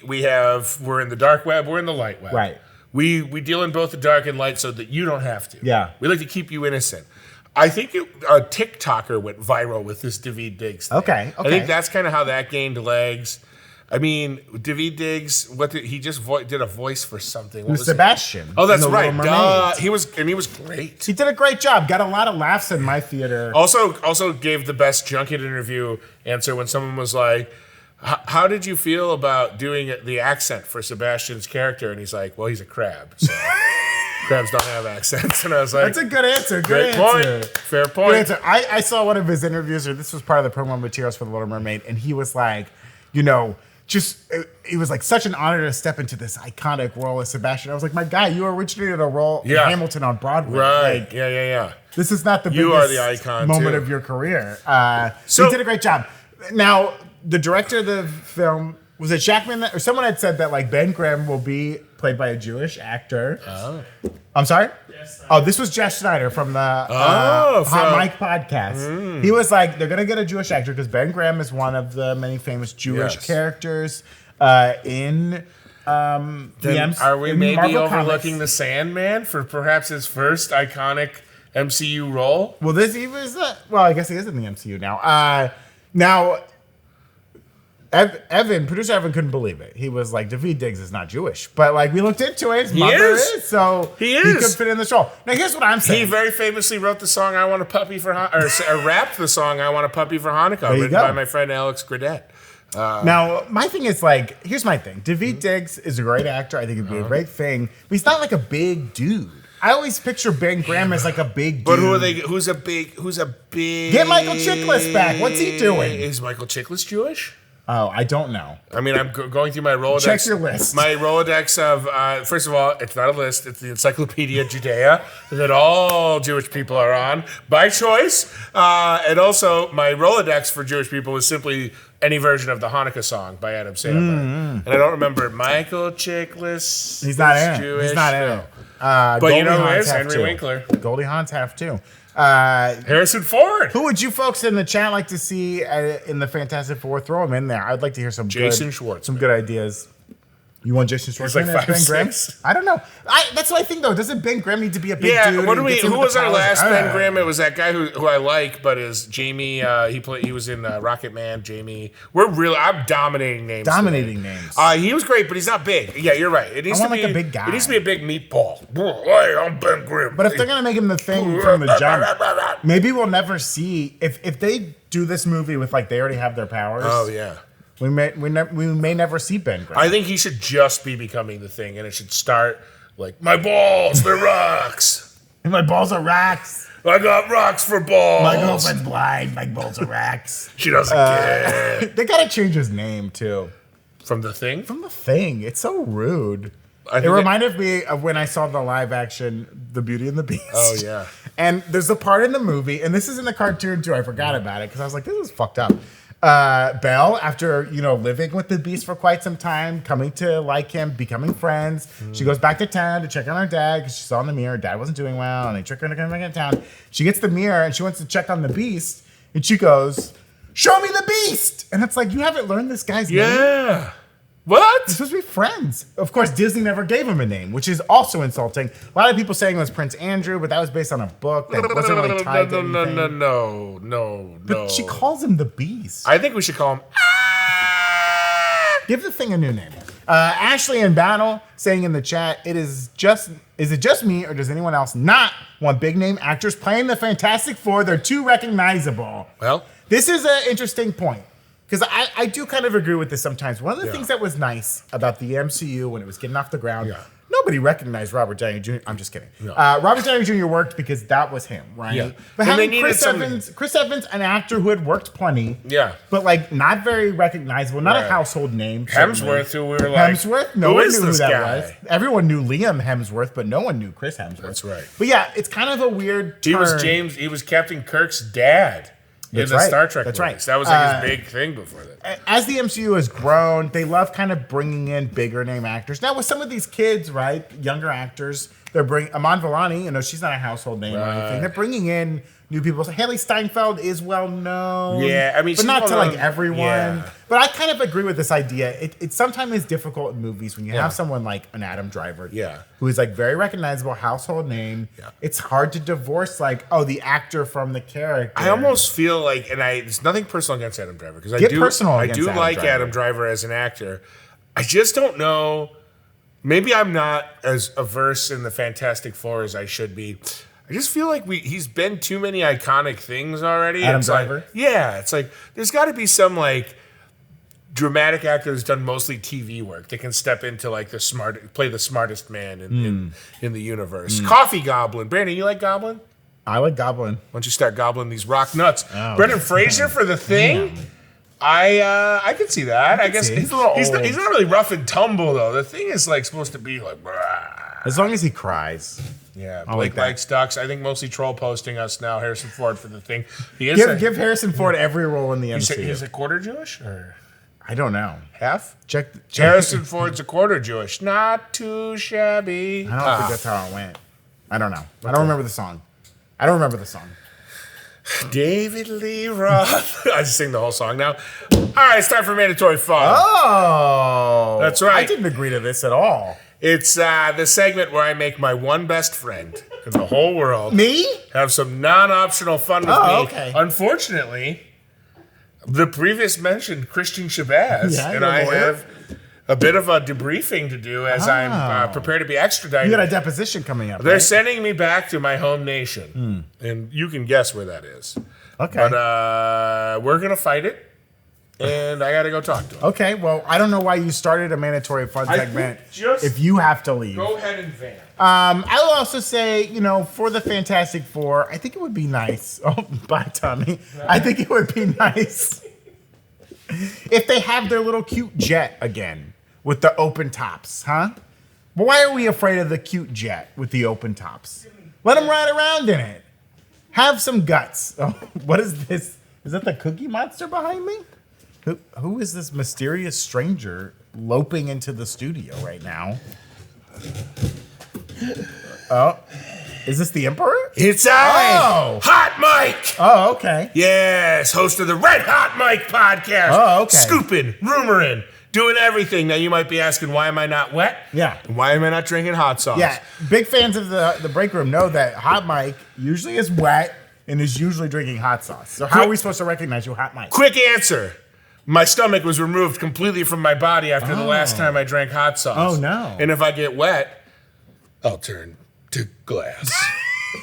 in the dark web, we're in the light web. Right. We deal in both the dark and light so that you don't have to. Yeah. We like to keep you innocent. I think a TikToker went viral with this Daveed Diggs thing. Okay. I think that's kind of how that gained legs. I mean, Daveed Diggs, he just did a voice for something. What was Sebastian. Oh, that's right. Duh. He was great. He did a great job. Got a lot of laughs in my theater. Also gave the best junket interview answer when someone was like, how did you feel about doing the accent for Sebastian's character? And he's like, well, he's a crab. So crabs don't have accents. And I was like, that's a good answer. Great point. Fair point. Good answer. I saw one of his interviews, or this was part of the promo materials for The Little Mermaid, and he was like, it was like such an honor to step into this iconic role as Sebastian. I was like, my guy, you originated a role in Hamilton on Broadway. Right. Like, yeah. This is not the You biggest are the icon, moment too. of your career. So he did a great job. Now, the director of the film, was it Shackman? Or someone had said that like Ben Grimm will be played by a Jewish actor. Oh. I'm sorry? Yes. Oh, this was Jeff Schneider from the Hot Mike podcast. He was like, they're going to get a Jewish actor because Ben Grimm is one of the many famous Jewish characters in Are we in maybe Marvel overlooking Comics. the Sandman for perhaps his first iconic MCU role? Well, he was, I guess he is in the MCU now. Now, producer Evan couldn't believe it. He was like, Daveed Diggs is not Jewish. But like, we looked into it. His mother is. So He he is. could fit in this role. Now, here's what I'm saying. He very famously wrote the song "I Want a Puppy for or rapped the song "I Want a Puppy for Hanukkah," you written go. by my friend Alex Gradette. Now, my thing is like, here's my thing. Daveed Diggs is a great actor. I think it'd be a great thing. But he's not like a big dude. I always picture Ben Grimm as like a big dude. But who are they? Who's a big? Get Michael Chiklis back. What's he doing? Is Michael Chiklis Jewish? Oh, I don't know. I mean, I'm going through my Rolodex. Check your list. My Rolodex of, first of all, it's not a list. It's the Encyclopedia Judea that all Jewish people are on by choice. And also, my Rolodex for Jewish people is simply any version of the Hanukkah song by Adam Sandler. And I don't remember Michael Chiklis. He's not in it. Jewish. He's not in it. But you know who Goldie is? Hawn's Henry too. Winkler. Goldie Hawn's have too. Harrison Ford. Who would you folks in the chat like to see in the Fantastic Four? Throw him in there. I'd like to hear some Jason good, Schwartzman. some good ideas. You want Jason Schwartzman like as Ben Grimm? 5'6". I don't know. That's what I think though. Doesn't Ben Grimm need to be a big Yeah, dude? what do and we? gets in Who with was the our powers? last I don't Ben know. Grimm? It was that guy who I like, but is Jamie? He was in Rocket Man. Jamie. I'm dominating names. Dominating today. names. He was great, but he's not big. Yeah, you're right. It needs want to be like a big guy. It needs to be a big meatball. Hey, I'm Ben Grimm. But if they're gonna make him the thing from the jump, maybe we'll never see if they do this movie with like they already have their powers. Oh yeah. We may never see Ben Grimm. I think he should just be becoming the thing, and it should start like my balls, they're rocks. My balls are racks. I got rocks for balls. My girlfriend's blind. My balls are racks. She doesn't care. They gotta change his name too. From the thing. From the thing. It's so rude. I It think reminded me of when I saw the live action The Beauty and the Beast. Oh, yeah. And there's a part in the movie, and this is in the cartoon too. I forgot about it because I was like, this is fucked up. Belle, after living with the Beast for quite some time, coming to like him, becoming friends, she goes back to town to check on her dad because she saw in the mirror dad wasn't doing well, and they trick her into coming back to town. She gets the mirror and she wants to check on the Beast, and she goes, "Show me the Beast!" And it's like, you haven't learned this guy's name. Yeah. What? They're supposed to be friends. Of course, Disney never gave him a name, which is also insulting. A lot of people saying it was Prince Andrew, but that was based on a book that wasn't really tied to anything. No. But she calls him the Beast. I think we should call him. Give the thing a new name. Ashley in Battle saying in the chat, is it just me or does anyone else not want big name actors playing the Fantastic Four? They're too recognizable. Well, This is an interesting point. Because I do kind of agree with this sometimes. One of the things that was nice about the MCU when it was getting off the ground, nobody recognized Robert Downey Jr. I'm just kidding. Robert Downey Jr. worked because that was him, right? Yeah. But And they having needed Chris Evans, an actor who had worked plenty, but like not very recognizable, not a household name. certainly. Hemsworth, who we were like, Hemsworth, no who one is knew who this that guy? was. Everyone knew Liam Hemsworth, but no one knew Chris Hemsworth. That's right. But yeah, it's kind of a weird turn. He was Captain Kirk's dad in the Star Trek That's movies. right. That was like his big thing before that. As the MCU has grown, they love kind of bringing in bigger name actors. Now with some of these kids, right, younger actors, they're bringing Aman Vellani. She's not a household name or anything. They're bringing in new people. So Haley Steinfeld is well known. Yeah, I mean, but she's not to well like known. everyone. Yeah. But I kind of agree with this idea. It sometimes is difficult in movies when you have someone like an Adam Driver, who is like very recognizable household name. Yeah. It's hard to divorce the actor from the character. I almost feel like, and it's nothing personal against Adam Driver because I Get do personal I against do Adam like Driver. Adam Driver as an actor. I just don't know. Maybe I'm not as averse in the Fantastic Four as I should be. I just feel like he's been too many iconic things already. Adam It's Driver? Like, yeah, it's like there's got to be some like dramatic actor who's done mostly TV work that can step into like play the smartest man in the universe. Coffee Goblin. Brandon, you like Goblin? I like Goblin. Why don't you start gobbling these rock nuts? Oh. Brendan Fraser for The Thing? I can see that. I guess see. He's a little he's not old. really rough and tumble though. The thing is like supposed to be like. As long as he cries. Yeah, I Blake like that. likes ducks. I think mostly troll posting us now. Harrison Ford for the thing. He is Give Harrison Ford every role in the MCU. He's a quarter Jewish or I don't know. half? Check. Harrison Ford's a quarter Jewish. Not too shabby. I don't think that's how it went. I don't know. I don't remember the song. David Lee Roth. I just sing the whole song now. All right, it's time for mandatory fun. Oh, That's right. I didn't agree to this at all. It's the segment where I make my one best friend in the whole world Me? have some non-optional fun with Oh, me. okay. Unfortunately, the previous mentioned Christian Shabazz Yeah, and your I lawyer? have a bit of a debriefing to do as I'm prepared to be extradited. You got a deposition coming up. They're right? sending me back to my home nation, and you can guess where that is. Okay. But we're gonna fight it, and I gotta go talk to him. Okay. Well, I don't know why you started a mandatory fun I segment think just- if you have to leave. Go ahead and vamp. I'll also say, for the Fantastic Four, I think it would be nice. Oh, bye, Tommy. I think it would be nice if they have their little cute jet again with the open tops, huh? But why are we afraid of the cute jet with the open tops? Let them ride around in it. Have some guts. Oh, what is this? Is that the Cookie Monster behind me? Who is this mysterious stranger loping into the studio right now? Oh, is this the Emperor? It's I, Oh. Hot Mike. Oh, okay. Yes, host of the Red Hot Mike podcast. Oh, okay. Scooping, rumoring, doing everything. Now you might be asking, why am I not wet? Yeah. And why am I not drinking hot sauce? Yeah, big fans of the Breakroom know that Hot Mike usually is wet and is usually drinking hot sauce. So how are we supposed to recognize you, Hot Mike? Quick answer. My stomach was removed completely from my body after the last time I drank hot sauce. Oh, no. And if I get wet, I'll turn to glass.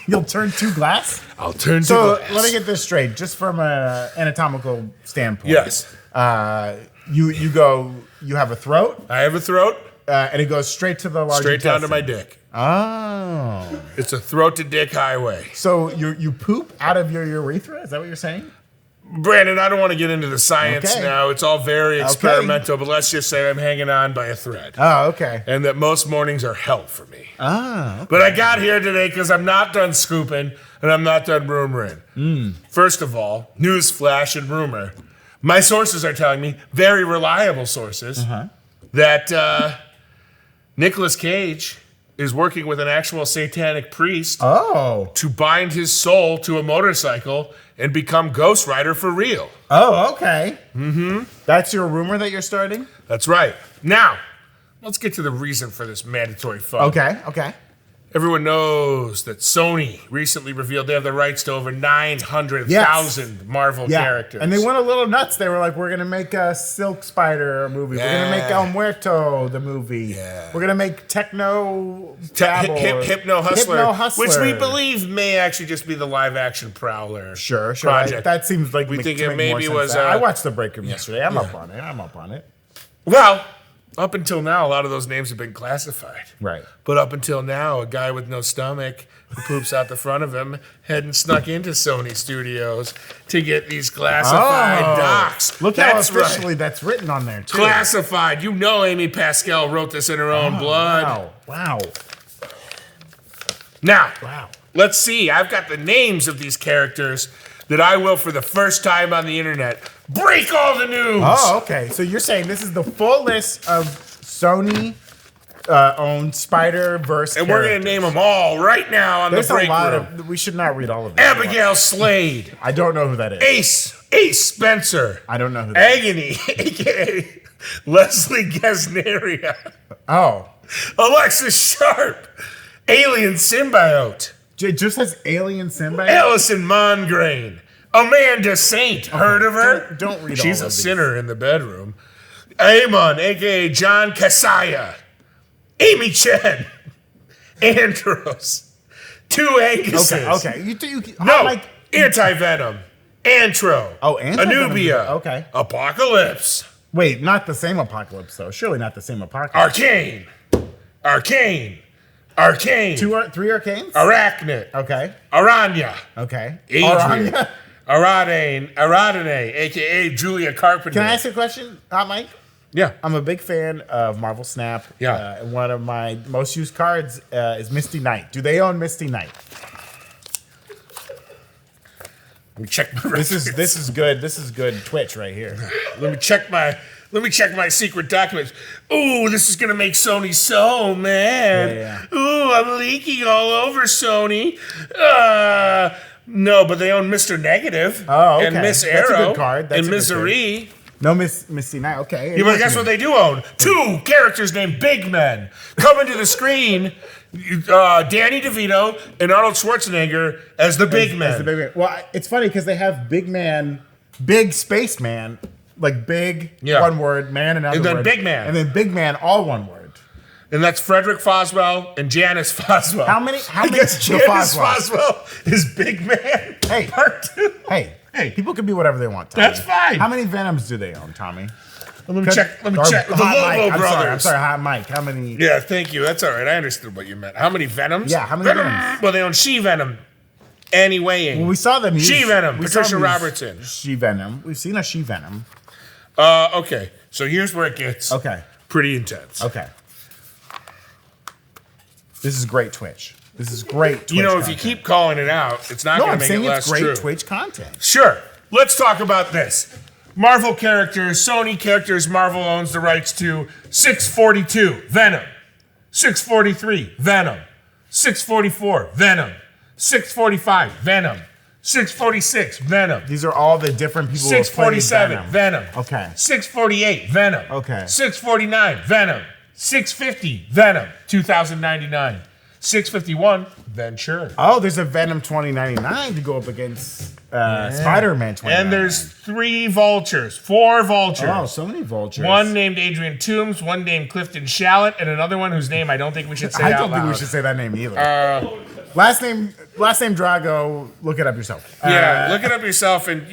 You'll turn to glass? I'll turn So to glass. let me get this straight, just from an anatomical standpoint. Yes. You have a throat, I have a throat, and it goes straight to the large straight down to intestine. my dick. Oh. It's a throat to dick highway. So you poop out of your urethra? Is that what you're saying? Brandon, I don't want to get into the science Okay. now. It's all very experimental, but let's just say I'm hanging on by a thread. Oh, okay. And that most mornings are hell for me. Ah. But I got here today because I'm not done scooping and I'm not done rumoring. First of all, news flash and rumor. My sources are telling me, very reliable sources, that Nicolas Cage is working with an actual satanic priest Oh. to bind his soul to a motorcycle and become Ghost Rider for real. Oh, okay. Mm-hmm. That's your rumor that you're starting? That's right. Now, let's get to the reason for this mandatory fun. Okay. Everyone knows that Sony recently revealed they have the rights to over 900,000 Marvel Yeah. characters. And they went a little nuts. They were like, we're going to make a Silk Spider movie. We're going to make Yeah. El Muerto the movie. Yeah. We're going to make Techno Babble. Hypno Hustler, Hypno Hustler. which we believe may actually just be the live action Prowler Sure. project. That seems like We think to it make maybe more was, sense. I watched the Breakroom yesterday. I'm up on it. Well, up until now, a lot of those names have been classified. Right. But up until now, a guy with no stomach who poops out the front of him hadn't snuck into Sony Studios to get these classified docs. Look That's how officially right. that's written on there, too. Classified. You know Amy Pascal wrote this in her own blood. Wow. Now, Wow. let's see. I've got the names of these characters that I will, for the first time on the internet, break all the news. Oh, okay. So you're saying this is the full list of Sony owned Spider-Verse And we're going to name them all right now on There's the a break lot room. of. We should not read all of these. Abigail Slade. I don't know who that is. Ace Spencer. I don't know who that is. Agony, a.k.a. Leslie Gesneria. Oh. Alexis Sharp. Alien Symbiote. It just says Alien Symbiote. Allison Mongrain. Amanda Saint. Heard of her? Don't read She's all a of these. sinner in the bedroom. Amon, a.k.a. John Casaya. Amy Chen. Andros. Two Anguses. Okay. You No, like Anti-Venom. Antro. Oh, Anti-Venom. Anubia. Okay. Apocalypse. wait, not the same Apocalypse though. Surely not the same Apocalypse. Arcane. Three Arcanes. Arachnid. Okay. Aranya. Okay. Adrian. Aranya. Aradane, a.k.a. Julia Carpenter. Can I ask you a question, Mike? Yeah. I'm a big fan of Marvel Snap. Yeah. And one of my most used cards is Misty Knight. Do they own Misty Knight? Let me check my This is good. This is good Twitch right here. Let me check my secret documents. Ooh, this is gonna make Sony so mad. Yeah. Ooh, I'm leaking all over Sony. No, but they own Mr. Negative. Oh, okay. And Miss That's a Arrow. good card. That's and a good Misery. No Misty Knight. Okay. Yeah, but guess what they do own? 2 characters named Big Men. Coming to the screen, Danny DeVito and Arnold Schwarzenegger as the Big Men. As the big man. Well, it's funny because they have Big Man, Big Space Man, like big, one word, man, another and then word. Big Man. And then Big Man, all one word. And that's Frederick Foswell and Janice Foswell. How many? I guess Janice Foswell is Big Man. Hey. Part 2. Hey, people can be whatever they want, Tommy. That's fine. How many Venoms do they own, Tommy? Let me check. The Hot Lobo Mike. Brothers. I'm sorry, Hot Mike. How many? Yeah, thank you. That's all right. I understood what you meant. How many Venoms? Yeah, how many Venoms? Well, they own She-Venom, Annie Weighing. Well, we saw them use She-Venom, we saw Patricia them use Robertson. She-Venom. We've seen a She-Venom. Okay, so here's where it gets pretty intense. Okay. This is great Twitch. This is great Twitch You know, if content. you keep calling it out, it's not going to make it less it's great true. Twitch content. Sure. Let's talk about this. Marvel characters, Sony characters, Marvel owns the rights to 642, Venom. 643, Venom. 644, Venom. 645, Venom. 646, Venom. These are all the different people who have played 647, Venom. Okay. 648, Venom. Okay. 649, Venom. 650, Venom. 2099. 651, Venture. Oh, there's a Venom 2099 to go up against Spider-Man 2099. And there's 4 vultures. Oh, so many vultures. One named Adrian Toombs, one named Clifton Shallot, and another one whose name I don't think we should say I out don't think loud. we should say that name either. Last name Drago. Look it up yourself. Yeah, look it up yourself, and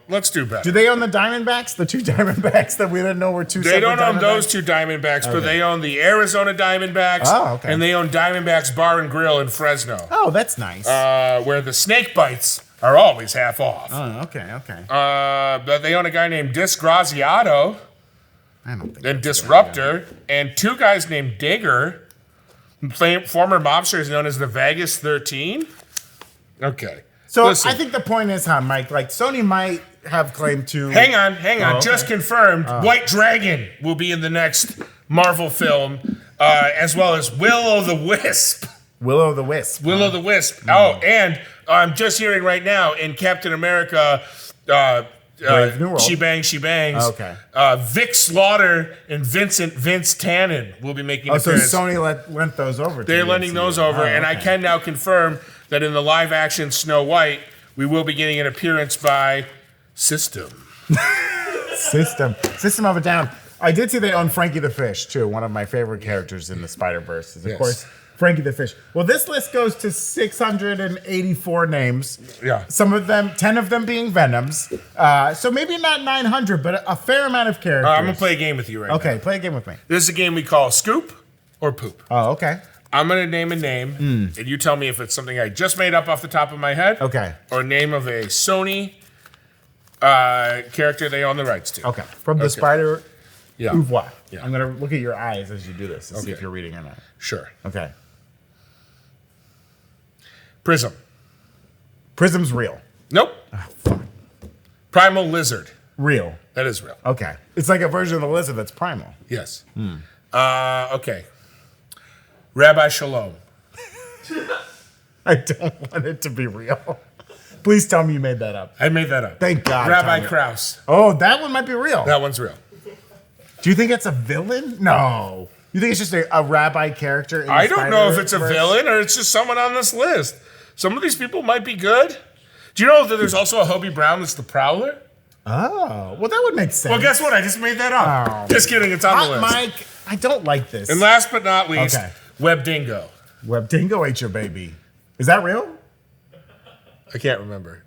let's do better. Do they own the Diamondbacks? The 2 Diamondbacks that we didn't know were 2 They separate don't own Diamondbacks? those 2 Diamondbacks, but they own the Arizona Diamondbacks. Oh, okay. And they own Diamondbacks Bar and Grill in Fresno, Oh, that's nice. where the snake bites are always half off. Oh, okay. But they own a guy named Disgraziato I don't think. and Disruptor, and 2 guys named Digger, former mobsters known as the Vegas 13. Okay. So Listen. I think the point is, Mike? Like Sony might have claim to. Hang on. Oh, okay. Just confirmed. White Dragon will be in the next Marvel film, as well as Will-O-the-Wisp. Will-O-the-Wisp. Will-O-the-Wisp. Oh, and I'm just hearing right now in Captain America, Brave New World. She Bangs. Okay. Vic Slaughter and Vince Tannen will be making Oh, an so appearance. Sony lent those over. They're to lending those over, and I can now confirm that in the live-action Snow White, we will be getting an appearance by System. System of a Down. I did see they own Frankie the Fish too. One of my favorite characters in the Spider-Verse is, of course, Frankie the Fish. Well, this list goes to 684 names. Yeah. Some of them, 10 of them being Venoms. So maybe not 900, but a fair amount of characters. I'm going to play a game with you right now. Okay, play a game with me. This is a game we call Scoop or Poop. Oh, okay. I'm going to name a name, and you tell me if it's something I just made up off the top of my head. Okay. Or name of a Sony character they own the rights to. Okay. From the Spider Yeah. Ouvroir. Yeah. I'm going to look at your eyes as you do this and see Okay. if you're reading or not. Sure. Okay. Prism. Prism's real. Nope. Primal Lizard. Real. That is real. Okay. It's like a version of the lizard that's primal. Yes. Okay. Rabbi Shalom. I don't want it to be real. Please tell me you made that up. I made that up. Thank God. Rabbi Tommy. Kraus. Oh, that one might be real. That one's real. Do you think it's a villain? No. You think it's just a rabbi character? In the I don't know if it's a Spider-Verse? villain or it's just someone on this list. Some of these people might be good. Do you know that there's also a Hobie Brown that's the Prowler? Oh, well, that would make sense. Well, guess what? I just made that up. Oh. Just kidding. It's on the list. Mike, I don't like this. And last but not least, Okay. Web Dingo. Web Dingo ate your baby. Is that real? I can't remember.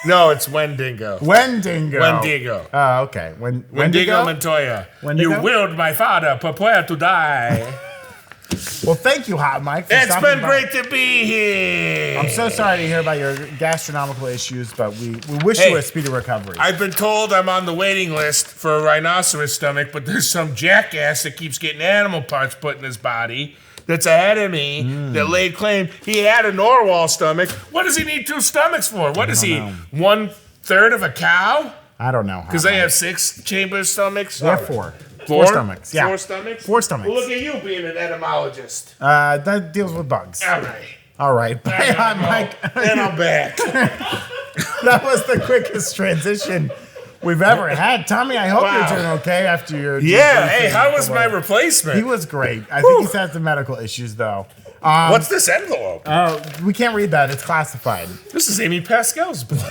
No, it's Wendigo. Wendigo. Wendigo. Oh, okay. Wendigo Montoya. Wendigo? You willed my father prepare to die. Well, thank you, Hot Mike. For It's stopping been by. great to be here. I'm so sorry to hear about your gastronomical issues, but we wish Hey, you a speedy recovery. I've been told I'm on the waiting list for a rhinoceros stomach, but there's some jackass that keeps getting animal parts put in his body that's ahead of me that laid claim he had a Norwal stomach. What does he need 2 stomachs for? What is he, know. 1/3 of a cow? I don't know. Because they have 6-chamber stomachs? They have 4. 4 stomachs. Yeah. 4 stomachs? 4 stomachs. Well, look at you being an etymologist. That deals with bugs. All right. All right. Bye, Hot Mike. And I'm back. That was the quickest transition we've ever had. Tommy, I hope Wow. you're doing okay after your. Yeah, hey, how was my replacement? He was great. I think he's had some medical issues, though. What's this envelope? We can't read that. It's classified. This is Amy Pascal's blood.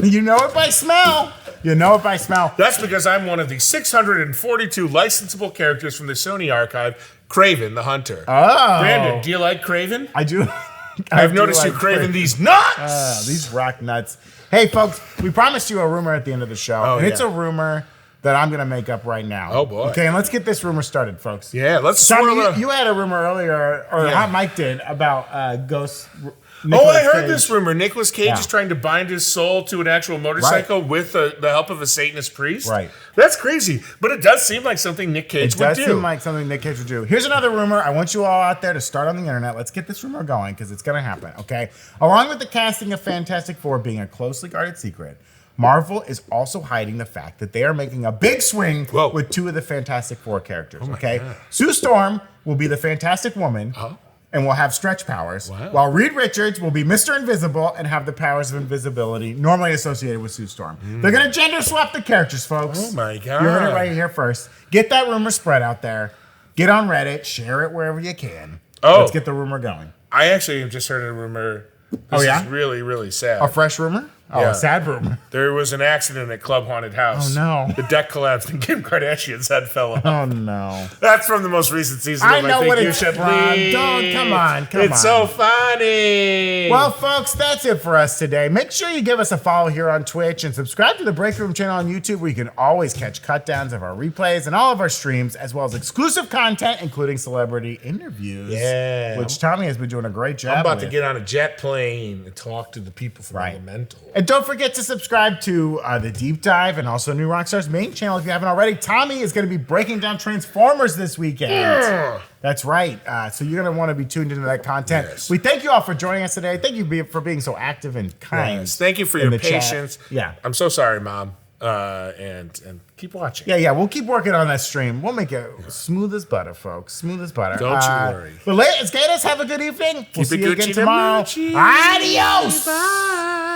You know it by smell. You know it by smell. That's because I'm one of the 642 licensable characters from the Sony archive, Craven the Hunter. Oh. Brandon, do you like Craven? I do. I've noticed you craving these nuts. These rock nuts. Hey, folks, we promised you a rumor at the end of the show. Oh, and it's yeah. a rumor that I'm going to make up right now. Oh, boy. Okay, and let's get this rumor started, folks. Yeah, let's Tommy, swirl it. you had a rumor earlier, or Yeah. Hot Mike did, about Ghost. Oh, Nicolas I heard Cage. this rumor. Nicolas Cage Yeah. is trying to bind his soul to an actual motorcycle with the help of a Satanist priest. Right. That's crazy. But it does seem like something Nick Cage It would does do. seem like something Nick Cage would do. Here's another rumor. I want you all out there to start on the internet. Let's get this rumor going because it's going to happen, okay? Along with the casting of Fantastic Four being a closely guarded secret, Marvel is also hiding the fact that they are making a big swing Whoa. with 2 of the Fantastic Four characters, my okay? God. Sue Storm will be the Fantastic Woman. And will have stretch powers, Wow. while Reed Richards will be Mr. Invisible and have the powers of invisibility normally associated with Sue Storm. They're going to gender swap the characters, folks. Oh, my God. You heard it right here first. Get that rumor spread out there. Get on Reddit. Share it wherever you can. Oh. Let's get the rumor going. I actually have just heard a rumor. This yeah? is really, really sad. A fresh rumor? Oh, Yeah. a sad rumor. There was an accident at Club Haunted House. Oh, no. The deck collapsed and Kim Kardashian's head fell off. Oh, no. That's from the most recent season I of know Think what You it's Should from. Leave. Don't- come on. It's so funny. Well, folks, that's it for us today. Make sure you give us a follow here on Twitch and subscribe to the Breakroom channel on YouTube where you can always catch cut downs of our replays and all of our streams, as well as exclusive content, including celebrity interviews. Yeah. Which Tommy has been doing a great job I'm about to with. get on a jet plane and talk to the people from Elemental. And don't forget to subscribe to the Deep Dive and also New Rockstars main channel if you haven't already. Tommy is going to be breaking down Transformers this weekend. Yeah. That's right. So you're going to want to be tuned into that content. Yes. We thank you all for joining us today. Thank you for being so active and kind. Yes. Thank you for in your the chat. patience. Yeah. I'm so sorry, Mom. And keep watching. Yeah, we'll keep working on that stream. We'll make it smooth as butter, folks. Smooth as butter. Don't you worry. But ladies, have a good evening. We'll Keep see it you again Gucci tomorrow. Gucci. Adios. Bye.